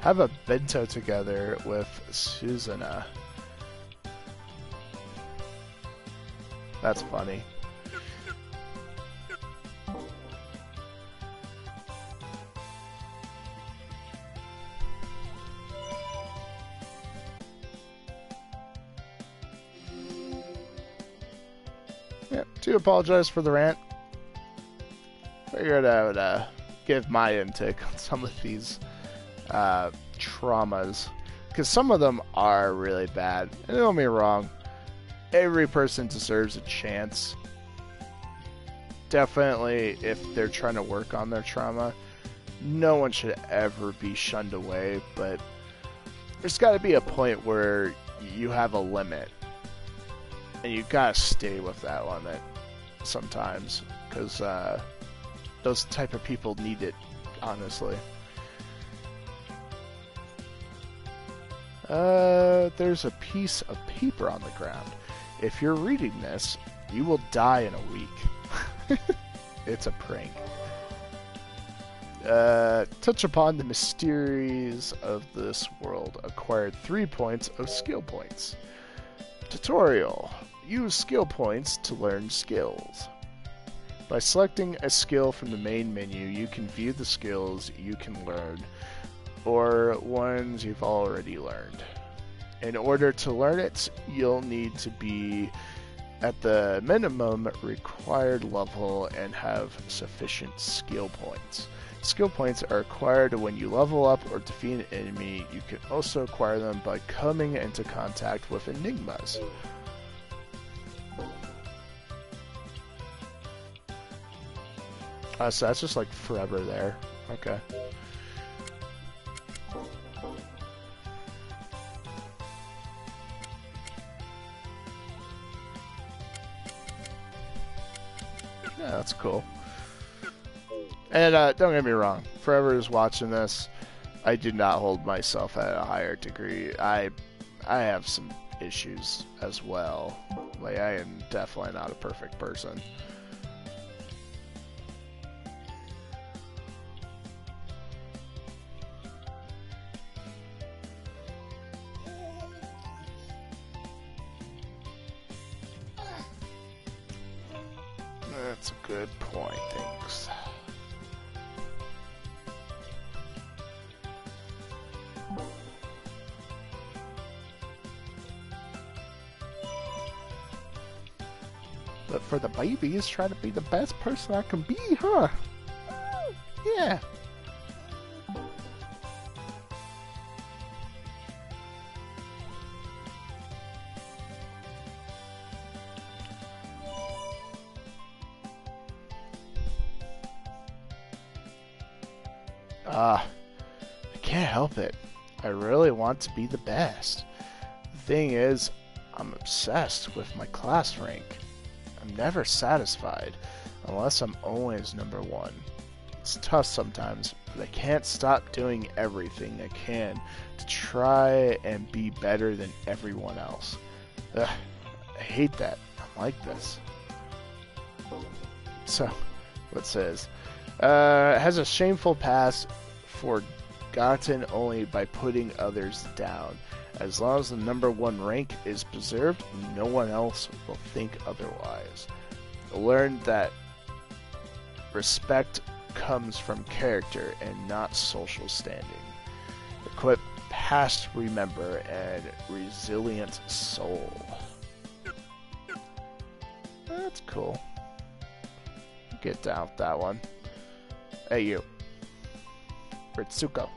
Have a bento together with Susanna. That's funny. Yeah, do apologize for the rant. Figured I would give my intake on some of these traumas, because some of them are really bad. And don't get me wrong, every person deserves a chance. Definitely, if they're trying to work on their trauma, no one should ever be shunned away, but there's got to be a point where you have a limit, and you gotta stay with that limit sometimes, because those type of people need it, honestly. There's a piece of paper on the ground. If you're reading this, you will die in a week. It's a prank. Touch upon the mysteries of this world. Acquired 3 points of skill points. Tutorial. Use skill points to learn skills. By selecting a skill from the main menu, you can view the skills you can learn, or ones you've already learned. In order to learn it, you'll need to be at the minimum required level and have sufficient skill points. Skill points are acquired when you level up or defeat an enemy. You can also acquire them by coming into contact with enigmas. So that's just like forever there. Okay. Yeah, that's cool. And don't get me wrong, forever is watching this. I do not hold myself at a higher degree. I have some issues as well. Like, I am definitely not a perfect person. That's a good point, thanks. But for the babies, try to be the best person I can be, huh? Yeah. I can't help it. I really want to be the best. The thing is, I'm obsessed with my class rank. I'm never satisfied unless I'm always number one. It's tough sometimes, but I can't stop doing everything I can to try and be better than everyone else. Ugh, I hate that. I'm like this. So, what says? Has a shameful past, forgotten only by putting others down. As long as the number one rank is preserved, no one else will think otherwise. I learned that respect comes from character and not social standing. Equip past remember and resilient soul. That's cool. Get down with that one. Hey you. Ritsuko.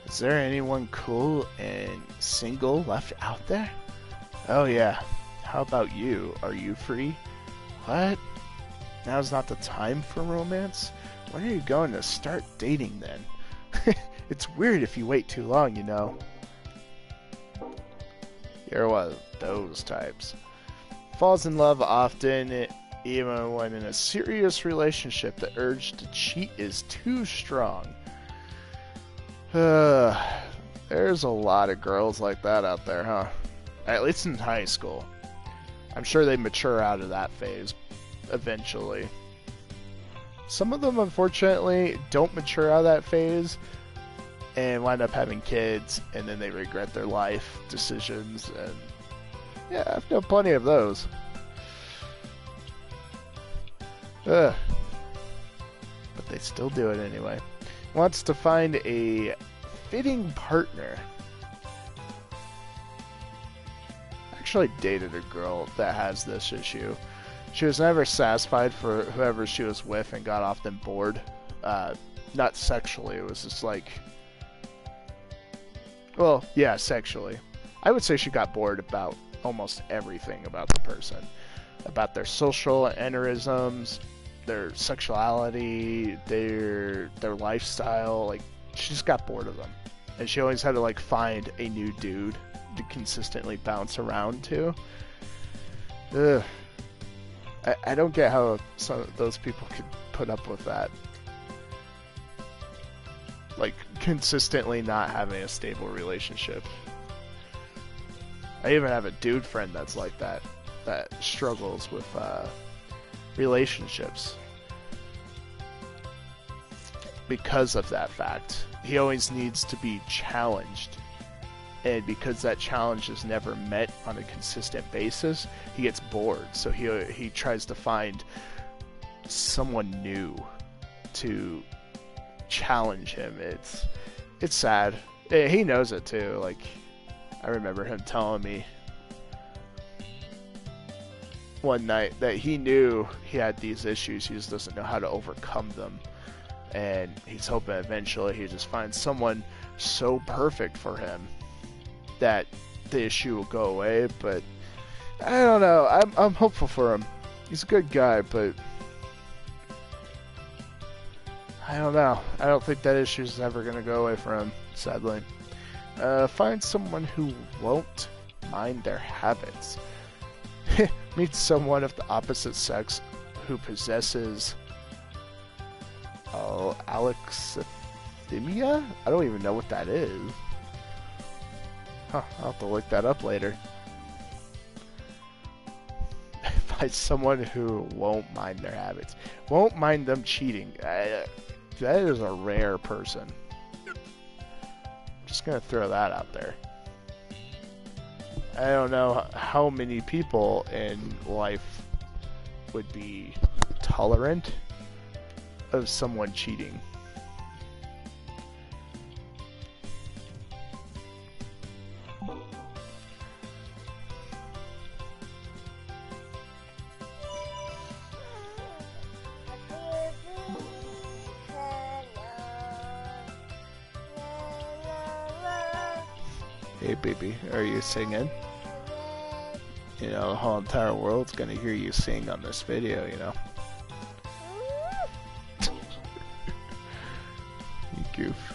Is there anyone cool and single left out there? Oh yeah. How about you? Are you free? What? Now's not the time for romance? When are you going to start dating then? It's weird if you wait too long, you know. You're one of those types. Falls in love often, even when in a serious relationship, the urge to cheat is too strong. There's a lot of girls like that out there, huh? At least in high school. I'm sure they mature out of that phase eventually. Some of them, unfortunately, don't mature out of that phase and wind up having kids, and then they regret their life decisions. And yeah, I've known plenty of those. But they still do it anyway. Wants to find a fitting partner. Actually dated a girl that has this issue. She was never satisfied for whoever she was with and got often bored. Not sexually, it was just like... Well, yeah, sexually. I would say she got bored about almost everything about the person. About their social aneurysms, their sexuality, their lifestyle. Like, she just got bored of them. And she always had to, like, find a new dude to consistently bounce around to. Ugh. I don't get how some of those people could put up with that. Like, consistently not having a stable relationship. I even have a dude friend that's like that. That struggles with relationships. Because of that fact. He always needs to be challenged. And because that challenge is never met on a consistent basis, he gets bored. So he tries to find someone new to challenge him. It's sad. He knows it too. Like, I remember him telling me one night that he knew he had these issues. He just doesn't know how to overcome them. And he's hoping eventually he just finds someone so perfect for him that the issue will go away. But I don't know. I'm hopeful for him. He's a good guy, but I don't know. I don't think that issue is ever going to go away for him, sadly. Find someone who won't mind their habits. Meet someone of the opposite sex who possesses alexithymia? I don't even know what that is. Huh, I'll have to look that up later. Find someone who won't mind their habits. Won't mind them cheating. That is a rare person. Just gonna throw that out there. I don't know how many people in life would be tolerant of someone cheating. Hey baby, are you singing? You know, the whole entire world's gonna hear you sing on this video, you know? You goof.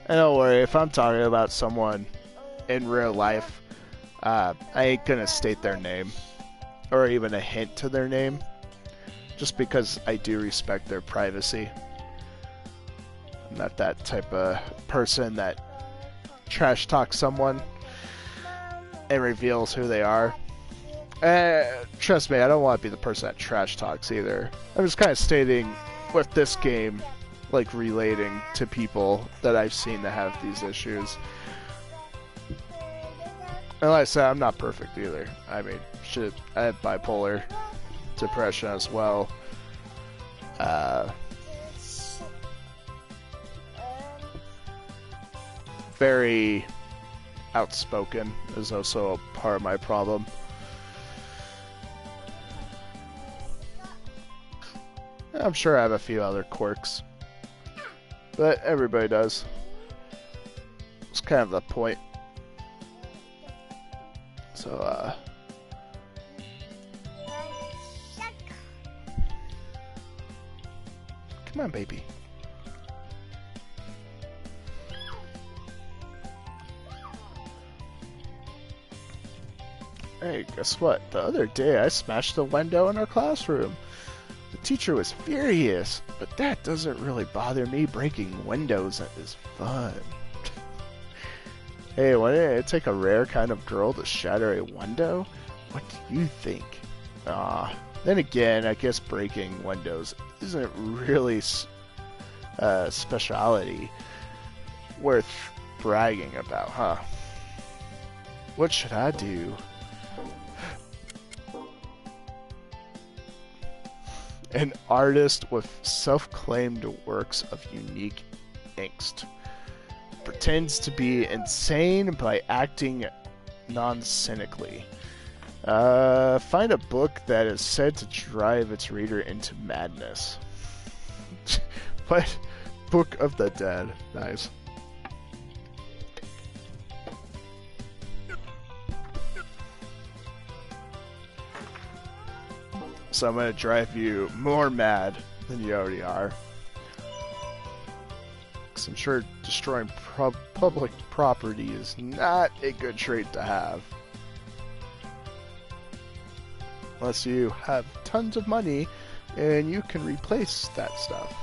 And don't worry, if I'm talking about someone in real life, I ain't gonna state their name, or even a hint to their name, just because I do respect their privacy. I'm not that type of person that trash talks someone and reveals who they are. Trust me, I don't want to be the person that trash talks either. I'm just kind of stating with this game, like relating to people that I've seen that have these issues. And like I said, I'm not perfect either. I mean, shit, I have bipolar depression as well. Very outspoken is also a part of my problem. I'm sure I have a few other quirks, but everybody does. It's kind of the point. So, come on, baby. Hey, guess what? The other day I smashed the window in our classroom. The teacher was furious, but that doesn't really bother me. Breaking windows is fun. Hey, wouldn't it take a rare kind of girl to shatter a window? What do you think? Then again, I guess breaking windows isn't really a speciality worth bragging about, huh? What should I do? An artist with self-claimed works of unique angst. Pretends to be insane by acting non-cynically. Find a book that is said to drive its reader into madness. What? Book of the Dead. Nice. So I'm going to drive you more mad than you already are. Because I'm sure destroying public property is not a good trait to have. Unless you have tons of money and you can replace that stuff.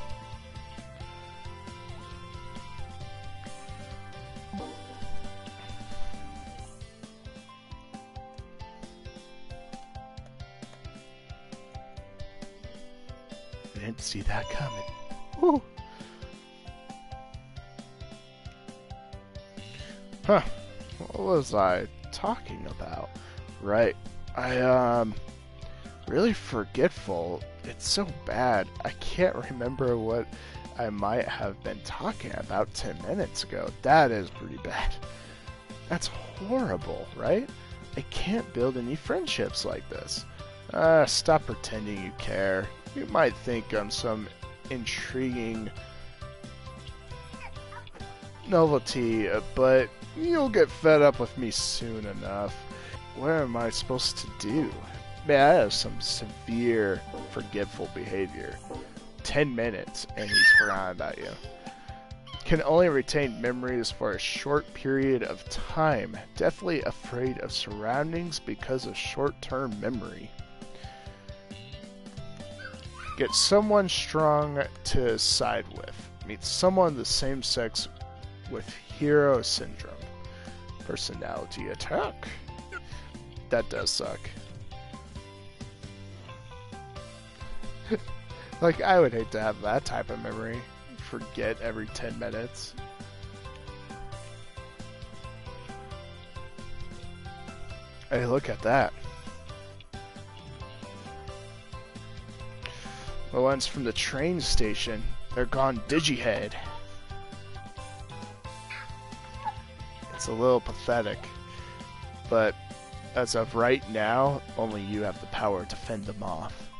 Didn't see that coming. Woo. Huh. What was I talking about? Right. Really forgetful. It's so bad. I can't remember what I might have been talking about 10 minutes ago. That is pretty bad. That's horrible, right? I can't build any friendships like this. Stop pretending you care. You might think I'm some intriguing novelty, but you'll get fed up with me soon enough. What am I supposed to do? Man, I have some severe forgetful behavior. 10 minutes and he's forgotten about you. Can only retain memories for a short period of time. Definitely afraid of surroundings because of short-term memory. Get someone strong to side with. Meet someone the same sex with hero syndrome. Personality attack. That does suck. Like, I would hate to have that type of memory. Forget every 10 minutes. Hey, look at that. The ones from the train station, they're gone digihead. It's a little pathetic, but as of right now, only you have the power to fend them off.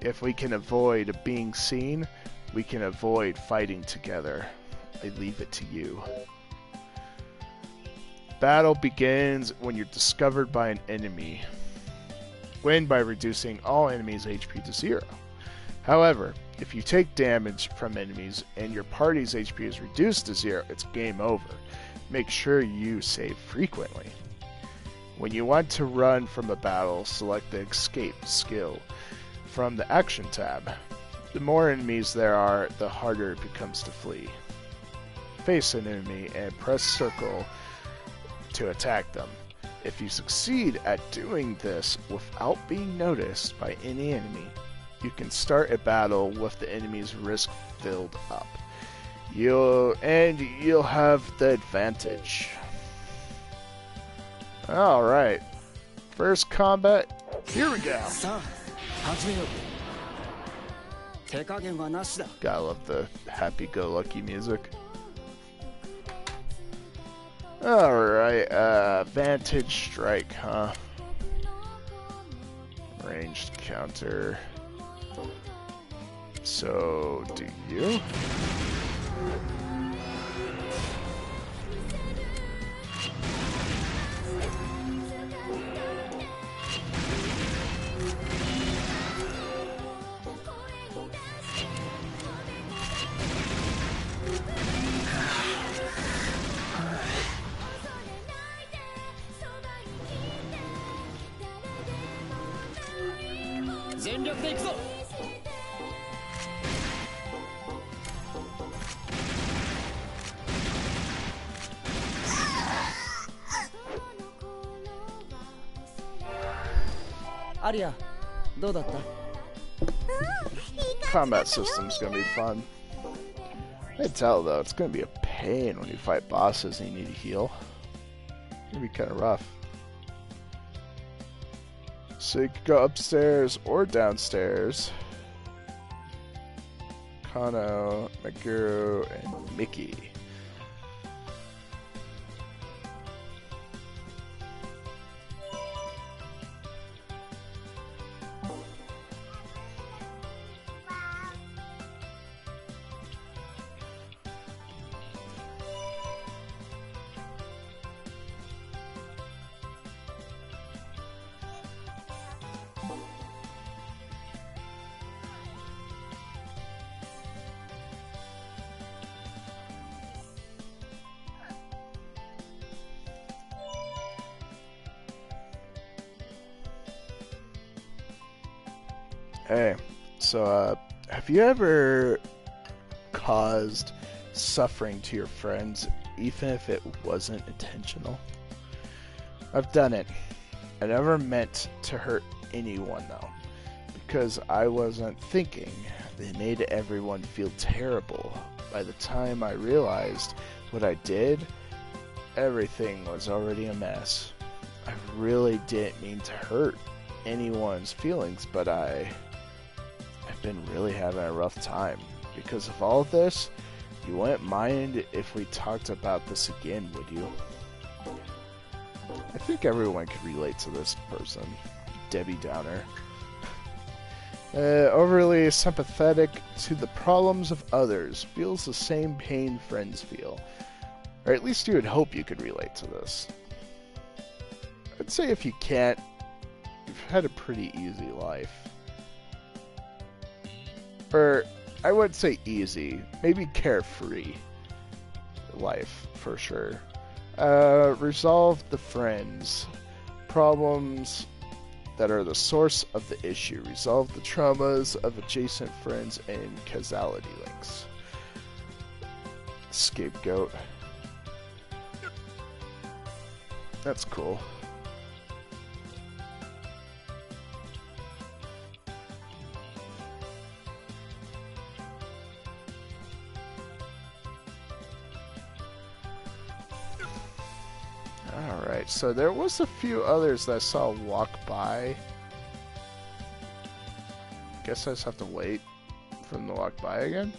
If we can avoid being seen, we can avoid fighting together. I leave it to you. Battle begins when you're discovered by an enemy. Win by reducing all enemies' HP to 0. However, if you take damage from enemies and your party's HP is reduced to 0, it's game over. Make sure you save frequently. When you want to run from a battle, select the Escape skill from the Action tab. The more enemies there are, the harder it becomes to flee. Face an enemy and press circle to attack them. If you succeed at doing this without being noticed by any enemy, you can start a battle with the enemy's risk filled up. You'll have the advantage. Alright. First combat, here we go. Gotta love the happy-go-lucky music. Alright, vantage strike, huh? Ranged counter. So, do you? Combat system's gonna be fun. I can tell though, it's gonna be a pain when you fight bosses and you need to heal. It's gonna be kinda rough. So you could go upstairs or downstairs. Kano, Meguro, and Mickey. Hey, so have you ever caused suffering to your friends even if it wasn't intentional? I've done it. I never meant to hurt anyone though, because I wasn't thinking. They made everyone feel terrible. By the time I realized what I did, everything was already a mess. I really didn't mean to hurt anyone's feelings, but I've been really having a rough time. Because of all of this, you wouldn't mind if we talked about this again, would you? I think everyone could relate to this person. Debbie Downer. Overly sympathetic to the problems of others. Feels the same pain friends feel. Or at least you would hope you could relate to this. I'd say if you can't, you've had a pretty easy life. Or, I wouldn't say easy, maybe carefree life, for sure. Resolve the friends. Problems that are the source of the issue. Resolve the traumas of adjacent friends and causality links. Scapegoat. That's cool. Alright. Alright, so there was a few others that I saw walk by. Guess I just have to wait for them to walk by again.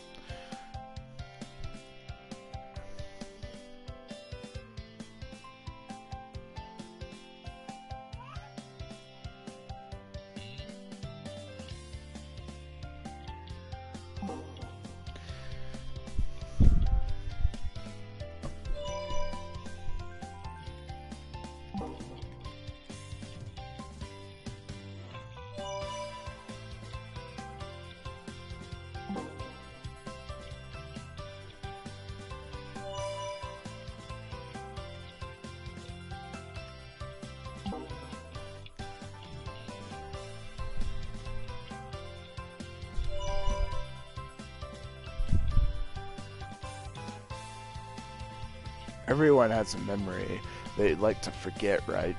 Everyone has a memory they'd like to forget, right?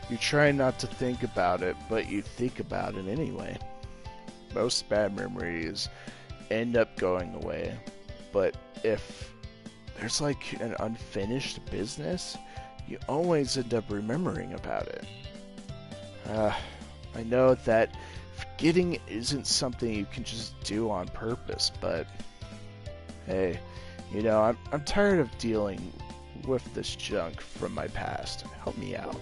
You try not to think about it, but you think about it anyway. Most bad memories end up going away, but if there's like an unfinished business, you always end up remembering about it. I know that forgetting isn't something you can just do on purpose, but hey, you know, I'm tired of dealing with this junk from my past. Help me out.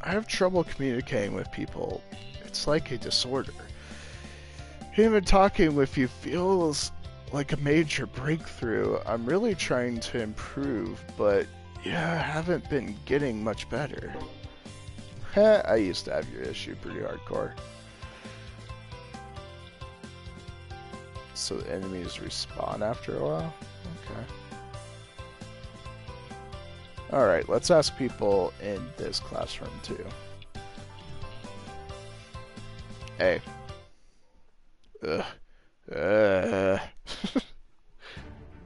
I have trouble communicating with people. It's like a disorder. Even talking with you feels like a major breakthrough. I'm really trying to improve, but yeah, I haven't been getting much better. I used to have your issue pretty hardcore. So the enemies respawn after a while? Okay. Alright, let's ask people in this classroom too. Hey.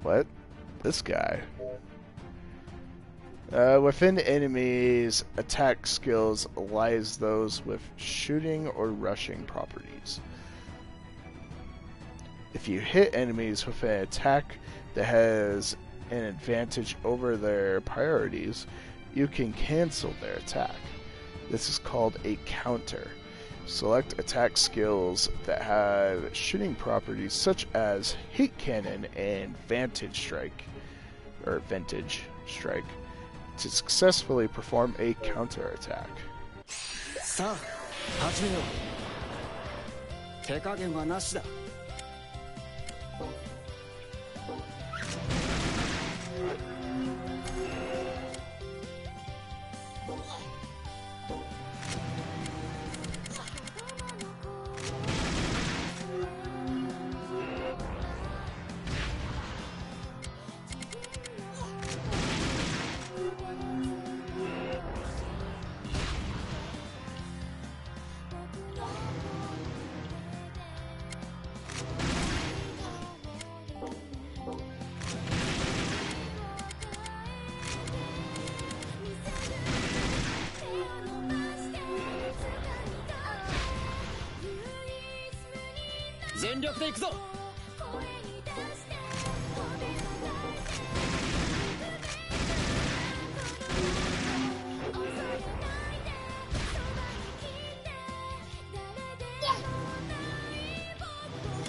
What? This guy. Within enemies, attack skills lies those with shooting or rushing properties. If you hit enemies with an attack that has an advantage over their priorities, you can cancel their attack. This is called a counter. Select attack skills that have shooting properties such as heat cannon and vantage strike to successfully perform a counter attack. さあ始めよう手加減はなしだ全力で行くぞ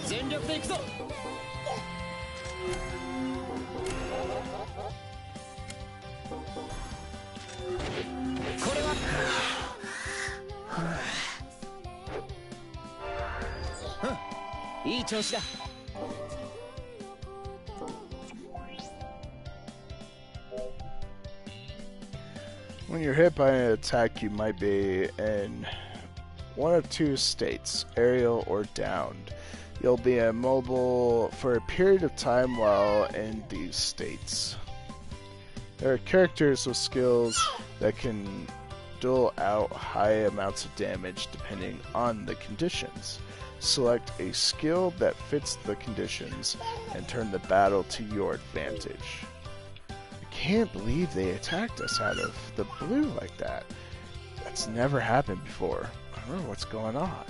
全力で行くぞこれはいい調子だ When you're hit by an attack, you might be in one of two states, aerial or downed. You'll be immobile for a period of time while in these states. There are characters with skills that can dole out high amounts of damage depending on the conditions. Select a skill that fits the conditions and turn the battle to your advantage. I can't believe they attacked us out of the blue like that. That's never happened before. I don't know what's going on.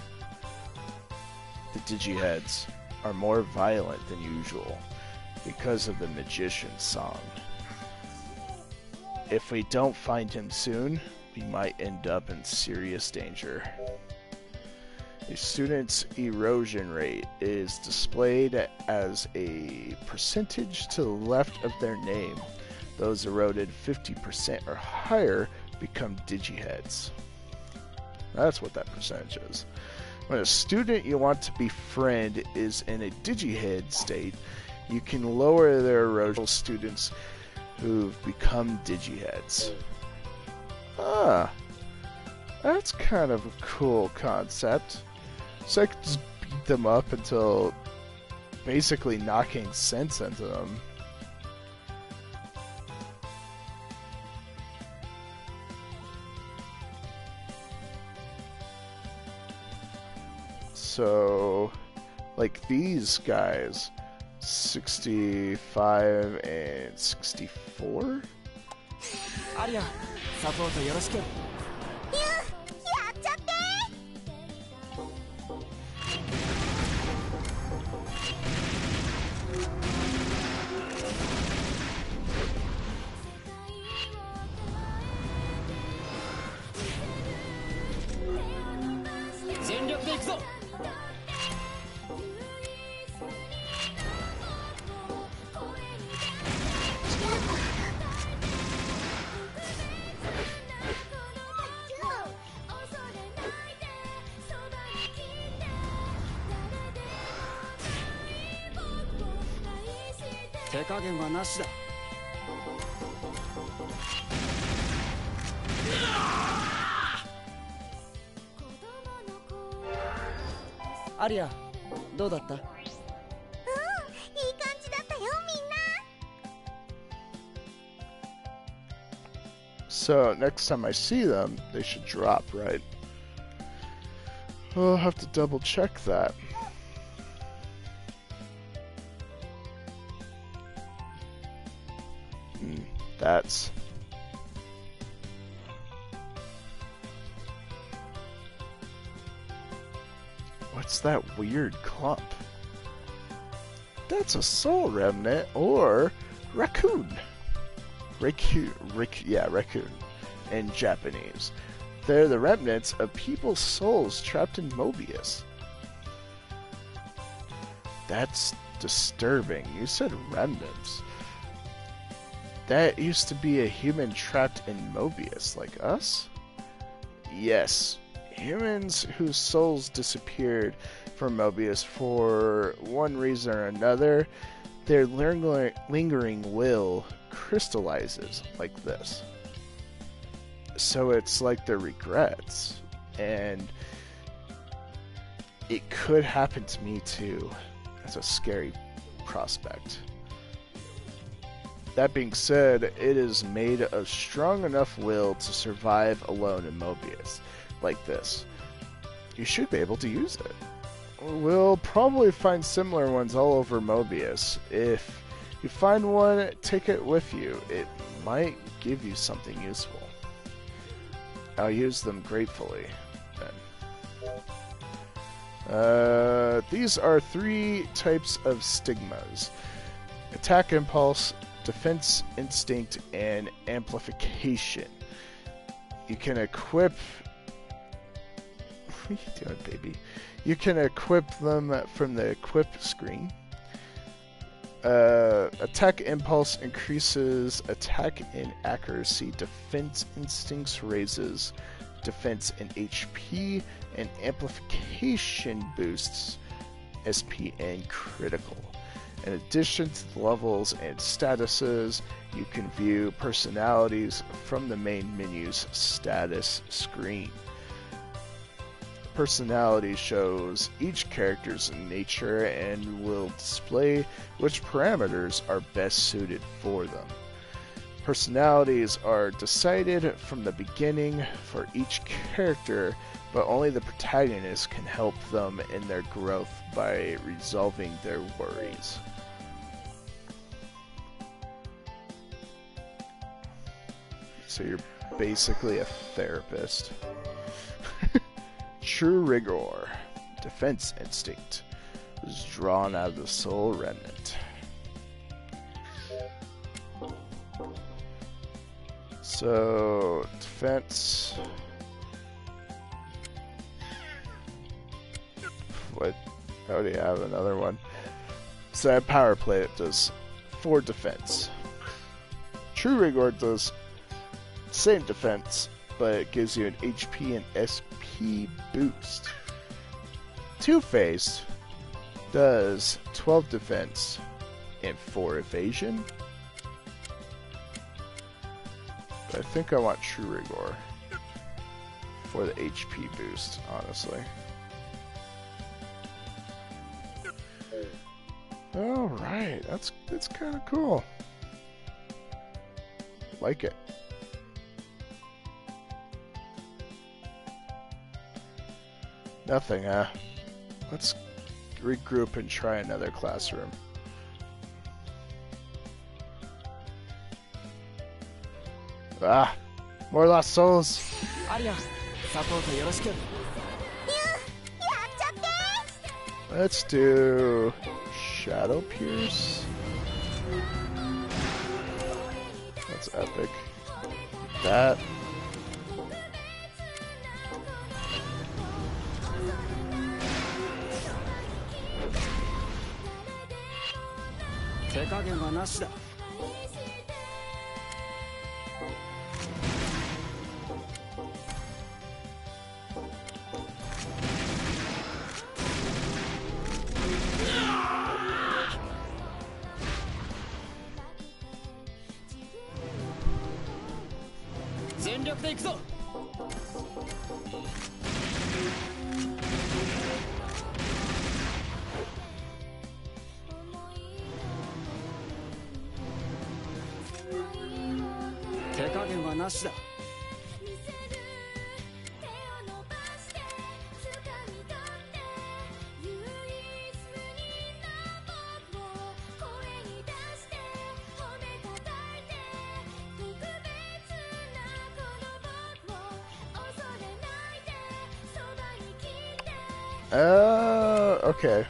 The Digiheads are more violent than usual because of the Magician's song. If we don't find him soon, we might end up in serious danger. A student's erosion rate is displayed as a percentage to the left of their name. Those eroded 50% or higher become Digiheads. That's what that percentage is. When a student you want to befriend is in a Digihead state, you can lower their erosion. Students who've become Digiheads. Ah, that's kind of a cool concept. So I could just beat them up until basically knocking sense into them. So, like these guys, 65 and 64? アリア、サポートよろしく。やっちゃって全力で行くぞ。手加減はなしだ。アリア、どうだった？いい感じだったよ、みんな。 So next time I see them, they should drop, right? I'll have to double check that. That's... What's that weird clump? That's a soul remnant or raccoon. Raccoon in Japanese. They're the remnants of people's souls trapped in Mobius. That's disturbing. You said remnants. That used to be a human trapped in Mobius, like us? Yes, humans whose souls disappeared from Mobius for one reason or another, their lingering will crystallizes like this. So it's like their regrets, and it could happen to me too. That's a scary prospect. That being said, it is made of strong enough will to survive alone in Mobius, like this. You should be able to use it. We'll probably find similar ones all over Mobius. If you find one, take it with you. It might give you something useful. I'll use them gratefully, then. These are 3 types of stigmas. Attack impulse, defense instinct, and amplification. You can equip... What are you doing, baby? You can equip them from the equip screen. Attack impulse increases attack and accuracy. Defense instincts raises defense and HP, and amplification boosts SP and critical. In addition to the levels and statuses, you can view personalities from the main menu's status screen. Personality shows each character's nature and will display which parameters are best suited for them. Personalities are decided from the beginning for each character, but only the protagonist can help them in their growth by resolving their worries. So you're basically a therapist. True rigor, defense instinct, is drawn out of the soul remnant. So, defense. What? I already have another one. So I have power play that does 4 defense. True rigor does same defense, but it gives you an HP and SP boost. Two-Faced does 12 defense and 4 evasion. But I think I want True Rigor for the HP boost, honestly. Alright, that's kind of cool. Like it. Nothing, huh? Let's regroup and try another classroom. Ah, more lost souls. Let's do Shadow Pierce. That's epic. That. Okay.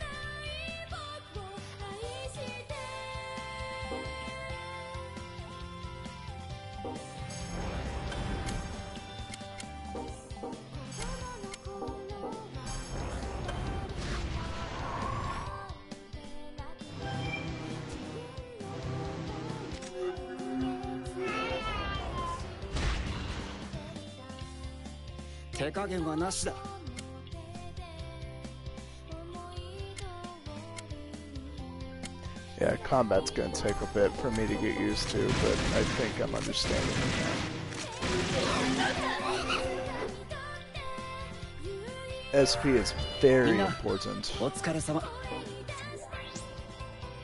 Yeah, combat's gonna take a bit for me to get used to, but I think I'm understanding it now. SP is very important.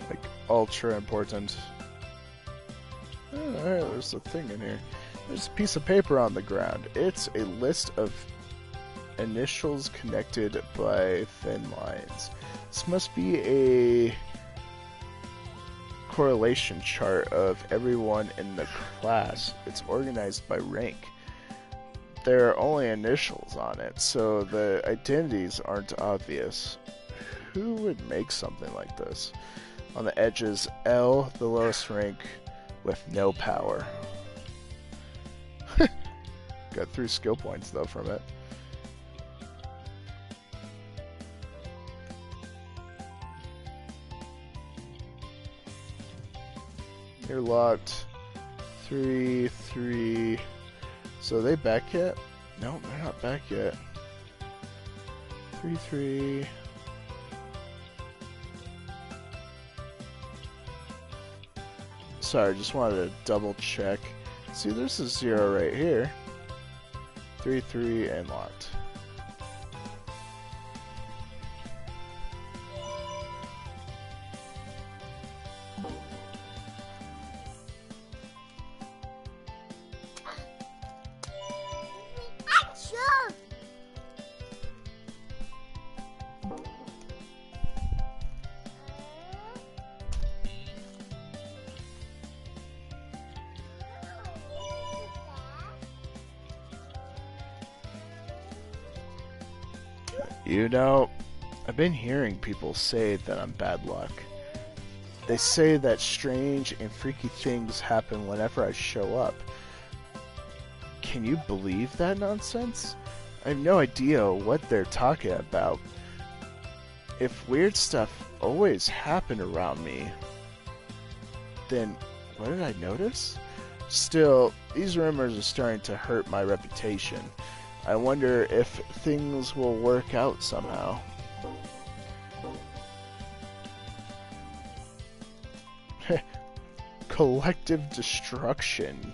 Like, ultra important. Alright, there's a thing in here. There's a piece of paper on the ground. It's a list of initials connected by thin lines. This must be a correlation chart of everyone in the class. It's organized by rank. There are only initials on it, so the identities aren't obvious. Who would make something like this? On the edges, L, the lowest rank, with no power. Got 3 skill points though from it. You're locked. 3, 3. So are they back yet? No, they're not back yet. 3, 3. Sorry, just wanted to double check. See, there's a 0 right here. 3, 3, and locked. You know, I've been hearing people say that I'm bad luck. They say that strange and freaky things happen whenever I show up. Can you believe that nonsense? I have no idea what they're talking about. If weird stuff always happened around me, then what did I notice? Still, these rumors are starting to hurt my reputation. I wonder if things will work out somehow. Collective destruction.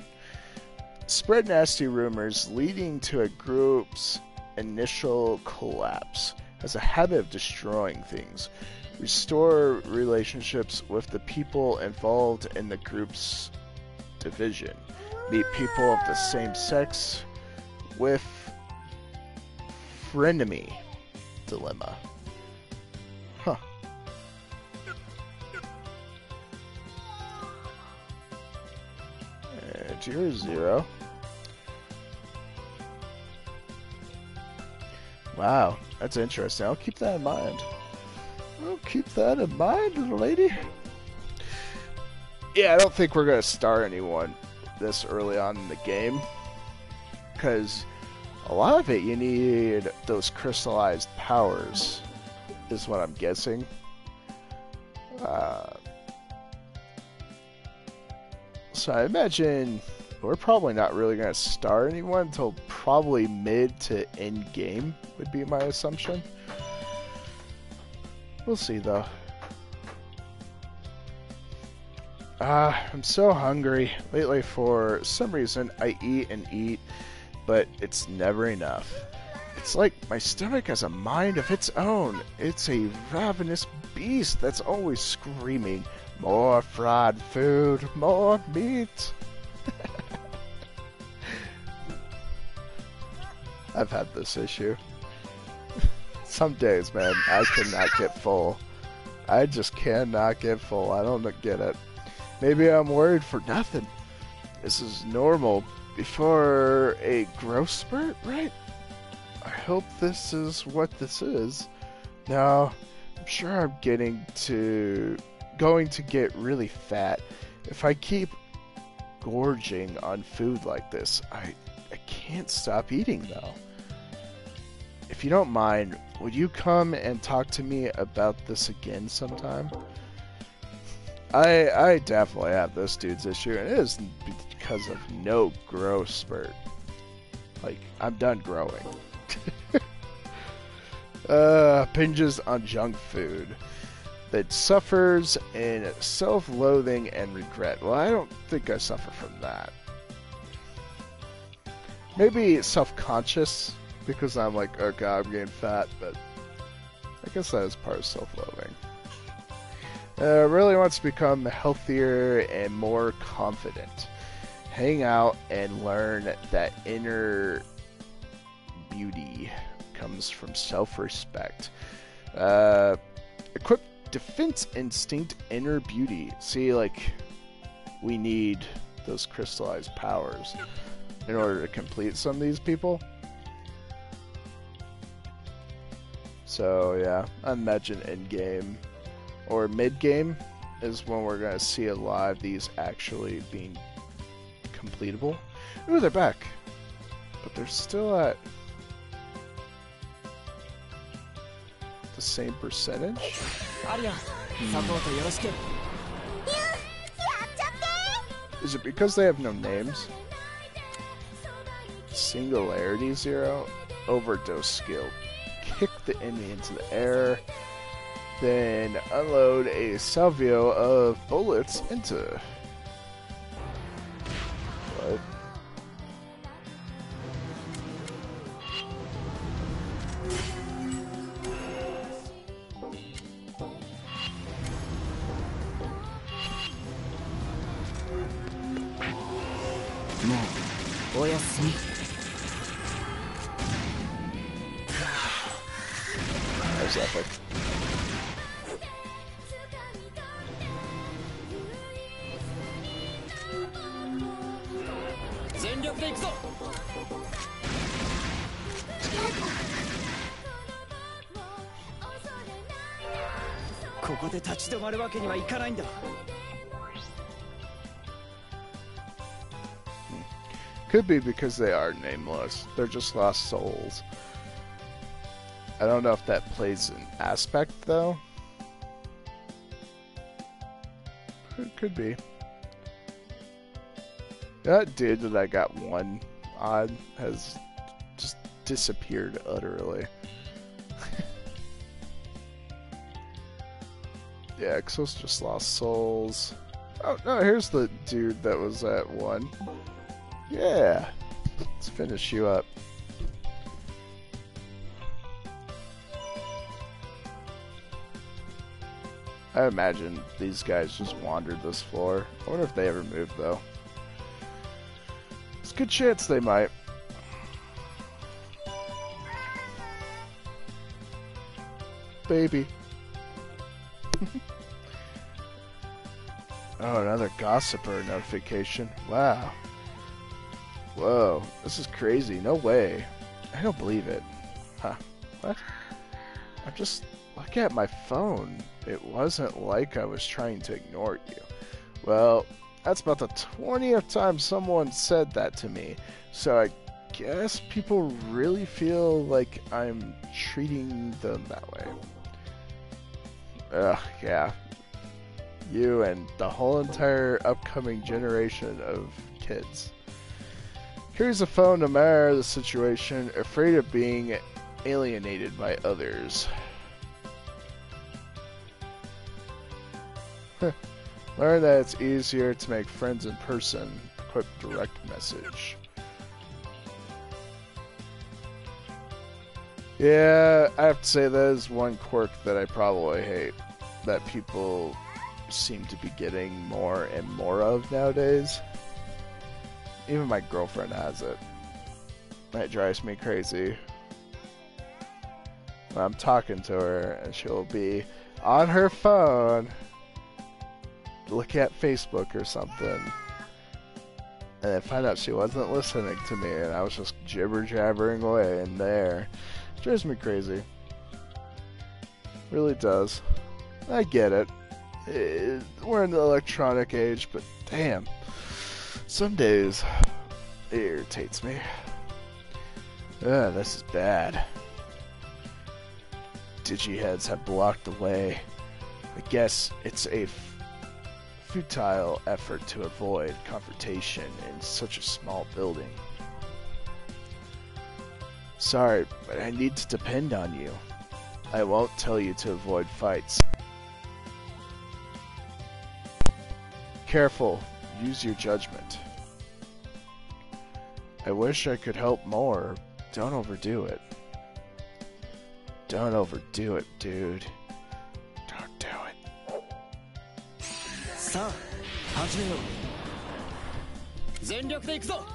Spread nasty rumors leading to a group's initial collapse. Has a habit of destroying things. Restore relationships with the people involved in the group's division. Meet people of the same sex with frenemy dilemma. Huh. 0-0. Wow, that's interesting. I'll keep that in mind. I'll keep that in mind, little lady. Yeah, I don't think we're going to start anyone this early on in the game. Because a lot of it, you need those crystallized powers, is what I'm guessing. So I imagine we're probably not really going to start anyone until probably mid to end game would be my assumption. We'll see though. I'm so hungry. Lately for some reason I eat and eat, but it's never enough. It's like my stomach has a mind of its own. It's a ravenous beast that's always screaming, "More fried food, more meat." I've had this issue. Some days, man, I cannot get full. I just cannot get full. I don't get it. Maybe I'm worried for nothing. This is normal before a growth spurt, right? I hope this is what this is. Now, I'm sure I'm going to get really fat if I keep gorging on food like this. I can't stop eating though. If you don't mind, would you come and talk to me about this again sometime? I definitely have this dude's issue, and it is because of no growth spurt. Like, I'm done growing. Binges on junk food that suffers in self-loathing and regret. Well, I don't think I suffer from that. Maybe self-conscious, because I'm like, oh god, I'm getting fat, but I guess that is part of self-loathing. Really wants to become healthier and more confident. Hang out and learn that inner beauty comes from self-respect. Equip defense instinct, inner beauty. See, like, we need those crystallized powers in order to complete some of these people. So yeah, I imagine end game or mid game is when we're gonna see a lot of these actually being completable. Ooh, they're back, but they're still at the same percentage. Is it because they have no names? Singularity 0, overdose skill. Kick the enemy into the air, then unload a salvo of bullets into. What? That was epic. ここで立ち止まるわけにはいかないんだ。 Could be because they are nameless. They're just lost souls. I don't know if that plays an aspect, though. It could be. That dude that I got one on has just disappeared utterly. Yeah, Exos just lost souls. Oh, no, here's the dude that was at one. Yeah, let's finish you up. I imagine these guys just wandered this floor. I wonder if they ever moved, though. It's a good chance they might. Baby. Oh, another gossiper notification. Wow. Whoa, this is crazy. No way. I don't believe it. Huh. What? I'm just looking at my phone. It wasn't like I was trying to ignore you. Well, that's about the 20th time someone said that to me. So I guess people really feel like I'm treating them that way. Ugh, yeah. You and the whole entire upcoming generation of kids. Carries a phone no matter the situation, afraid of being alienated by others. Learn that it's easier to make friends in person. Equip direct message. Yeah, I have to say that is one quirk that I probably hate. That people seem to be getting more and more of nowadays. Even my girlfriend has it. That drives me crazy. When I'm talking to her and she'll be on her phone looking at Facebook or something, and then find out she wasn't listening to me and I was just jibber-jabbering away in there. It drives me crazy. Really does. I get it. We're in the electronic age, but damn. Some days, it irritates me. This is bad. Digiheads have blocked the way. I guess it's a futile effort to avoid confrontation in such a small building. Sorry, but I need to depend on you. I won't tell you to avoid fights. Careful. Use your judgment. I wish I could help more. Don't overdo it. Don't overdo it, dude. Don't do it. さあ、始めよう。全力で行くぞ。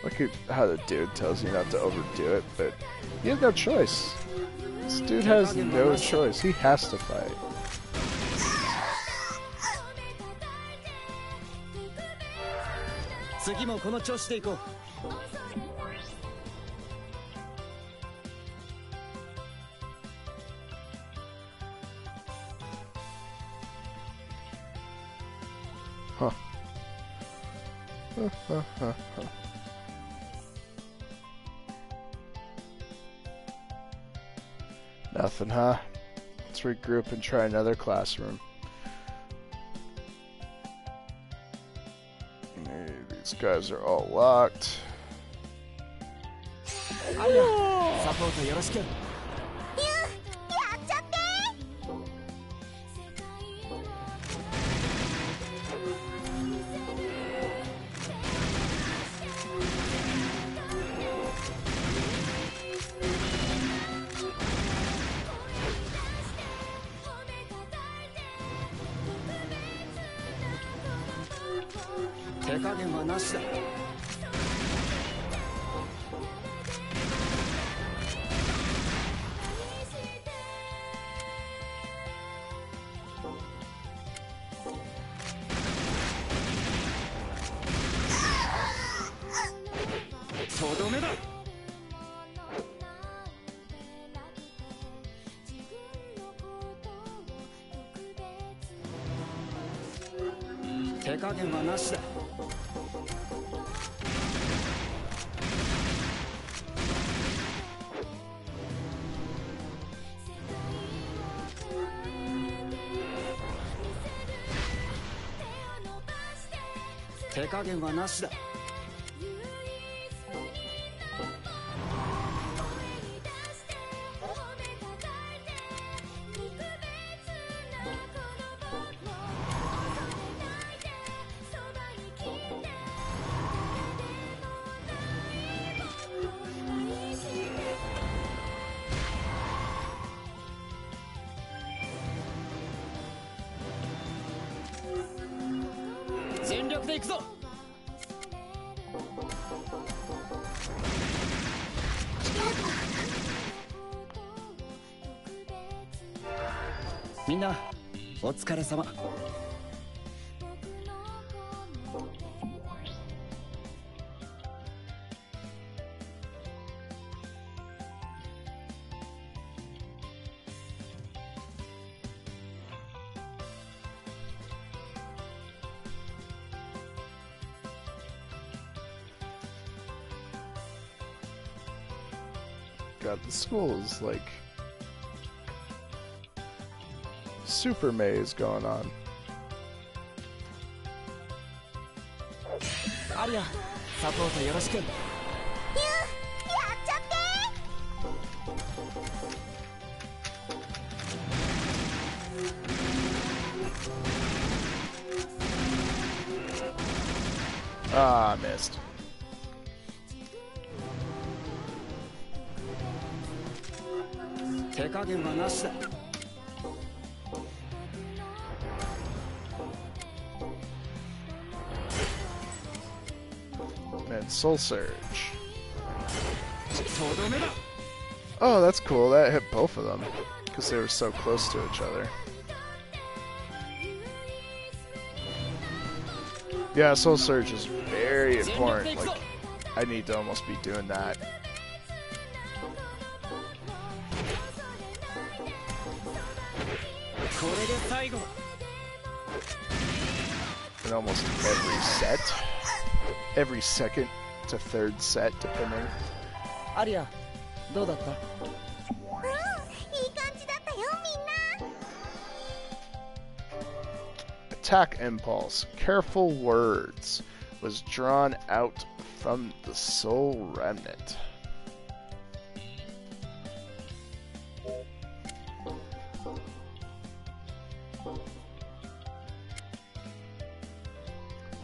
Look at how the dude tells you not to overdo it, but you have no choice. This dude has no choice. He has to fight. Huh. Nothing, huh? Let's regroup and try another classroom. Maybe these guys are all locked. とどめだ。手加減はなしだ。手加減はなしだ。全力で行くぞ。みんなお疲れ様。God, the school is like super maze going on. アリア、サポートよろしく。やっちゃってー。Ah, missed. And Soul Surge. Oh, that's cool. That hit both of them because they were so close to each other. Yeah, Soul Surge is very important. Like, I need to almost be doing that. In almost every set. Every second to third set, depending. アリア、どうだった？いい感じだったよ、みんな。Attack Impulse, Careful Words, was drawn out from the Soul Remnant.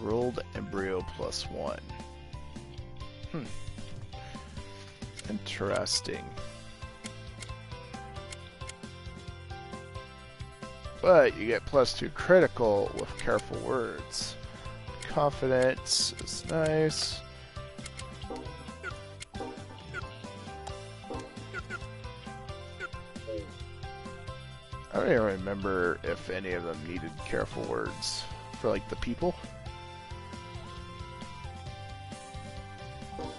Rolled Embryo +1. Interesting. But you get +2 critical with Careful Words. Confidence is nice. I don't even remember if any of them needed Careful Words for like the people.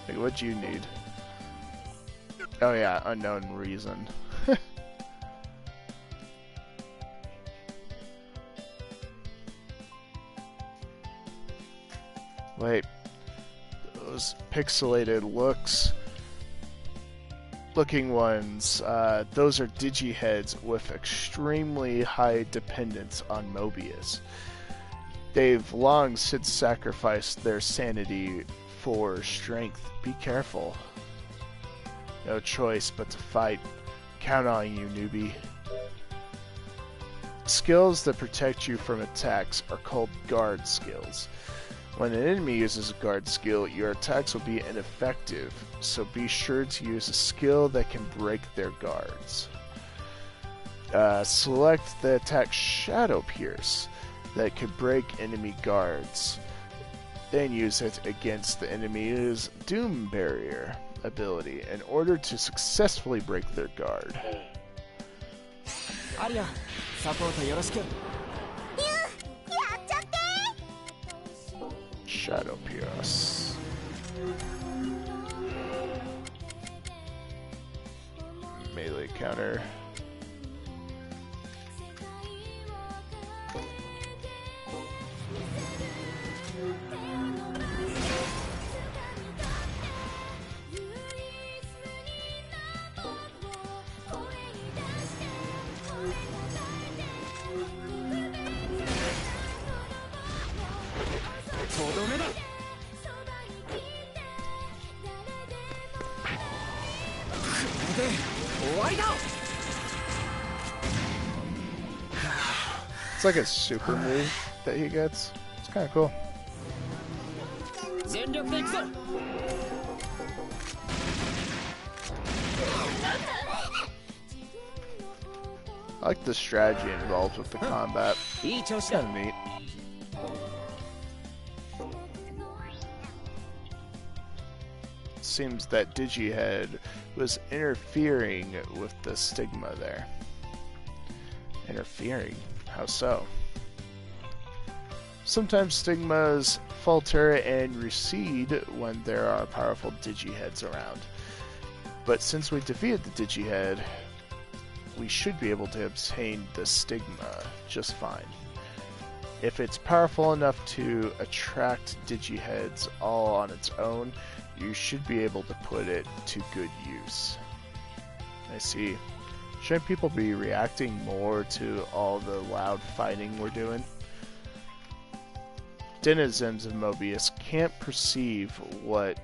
Like, what'd you need? Oh yeah, Unknown Reason. Wait, those pixelated looking ones, those are digiheads with extremely high dependence on Mobius. They've long since sacrificed their sanity for strength. Be careful. No choice but to fight. Count on you, newbie. Skills that protect you from attacks are called guard skills. When an enemy uses a guard skill, your attacks will be ineffective, so be sure to use a skill that can break their guards. Select the attack Shadow Pierce that could break enemy guards. Then use it against the enemy's Doom Barrier ability in order to successfully break their guard. Aria, support よろしく。Shadow Pierce. counter. It's like a super move that he gets. It's kind of cool. I like the strategy involved with the combat. It's kind of neat. Seems that Digihead was interfering with the stigma there. Interfering? How so? Sometimes stigmas falter and recede when there are powerful Digiheads around. But since we defeated the Digihead, we should be able to obtain the stigma just fine. If it's powerful enough to attract Digiheads all on its own, you should be able to put it to good use. I see. Shouldn't people be reacting more to all the loud fighting we're doing? Denizens of Mobius can't perceive what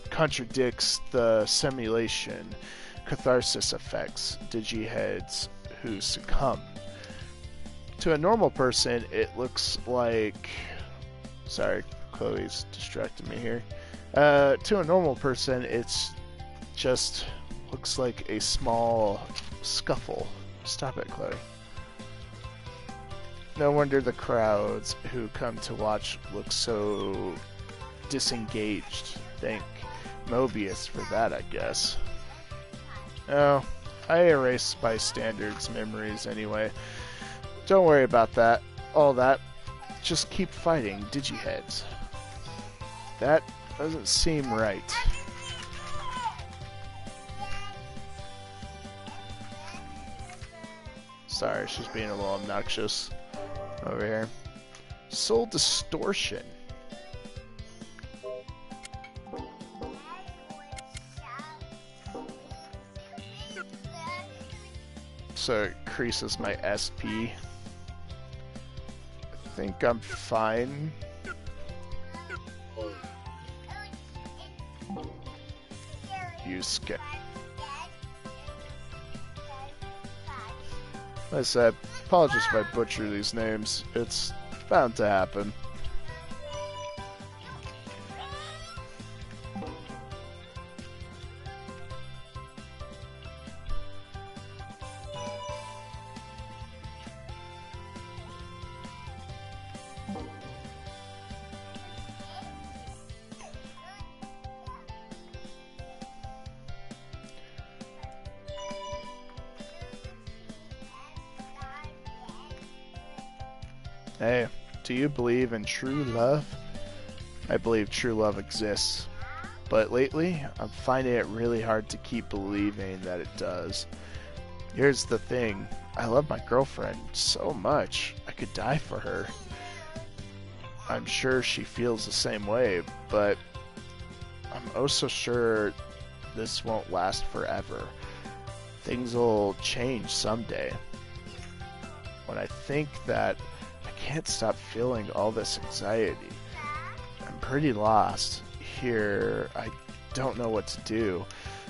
contradicts the simulation catharsis effects Digiheads who succumb. To a normal person, it looks like... Sorry, Chloe's distracting me here. To a normal person, it's just looks like a small scuffle. Stop it, Chloe. No wonder the crowds who come to watch look so disengaged. Thank Mobius for that, I guess. Oh, I erase by standards memories anyway. Don't worry about that. All that. Just keep fighting Digiheads. That doesn't seem right. Sorry, she's being a little obnoxious over here. Soul Distortion. So it increases my SP. I think I'm fine. Yusuke. Like I said, apologies if I butcher these names. It's bound to happen. Hey, do you believe in true love? I believe true love exists, but lately I'm finding it really hard to keep believing that it does. Here's the thing, I love my girlfriend so much, I could die for her. I'm sure she feels the same way, but I'm also sure this won't last forever. Things will change someday. When I think that, I can't stop feeling all this anxiety. I'm pretty lost here. I don't know what to do.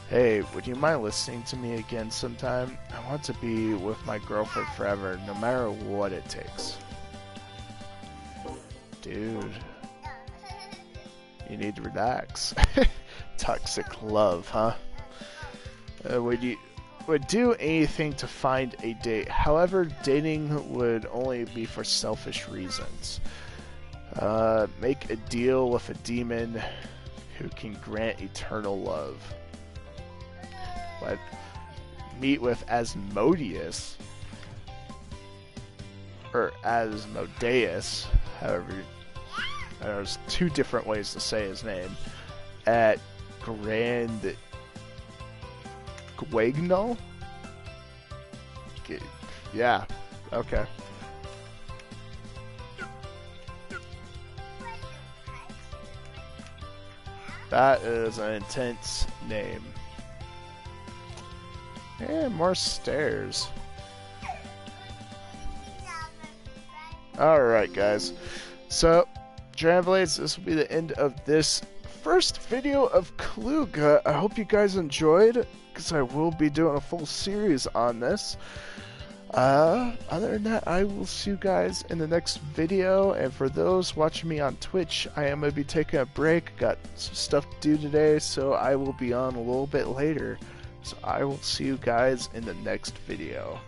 Hey, would you mind listening to me again sometime? I want to be with my girlfriend forever, no matter what it takes. Dude, you need to relax. Toxic love, huh? Would do anything to find a date. However, dating would only be for selfish reasons. Make a deal with a demon who can grant eternal love. But meet with Asmodeus, or Asmodeus, however, there's two different ways to say his name, at Grand Guignol? Yeah, okay. That is an intense name. And more stairs. Alright, guys. So, Blades, this will be the end of this first video of Caligula. I hope you guys enjoyed, because I will be doing a full series on this. Other than that, I will see you guys in the next video, and for those watching me on Twitch, I am going to be taking a break, got some stuff to do today, so I will be on a little bit later. So I will see you guys in the next video.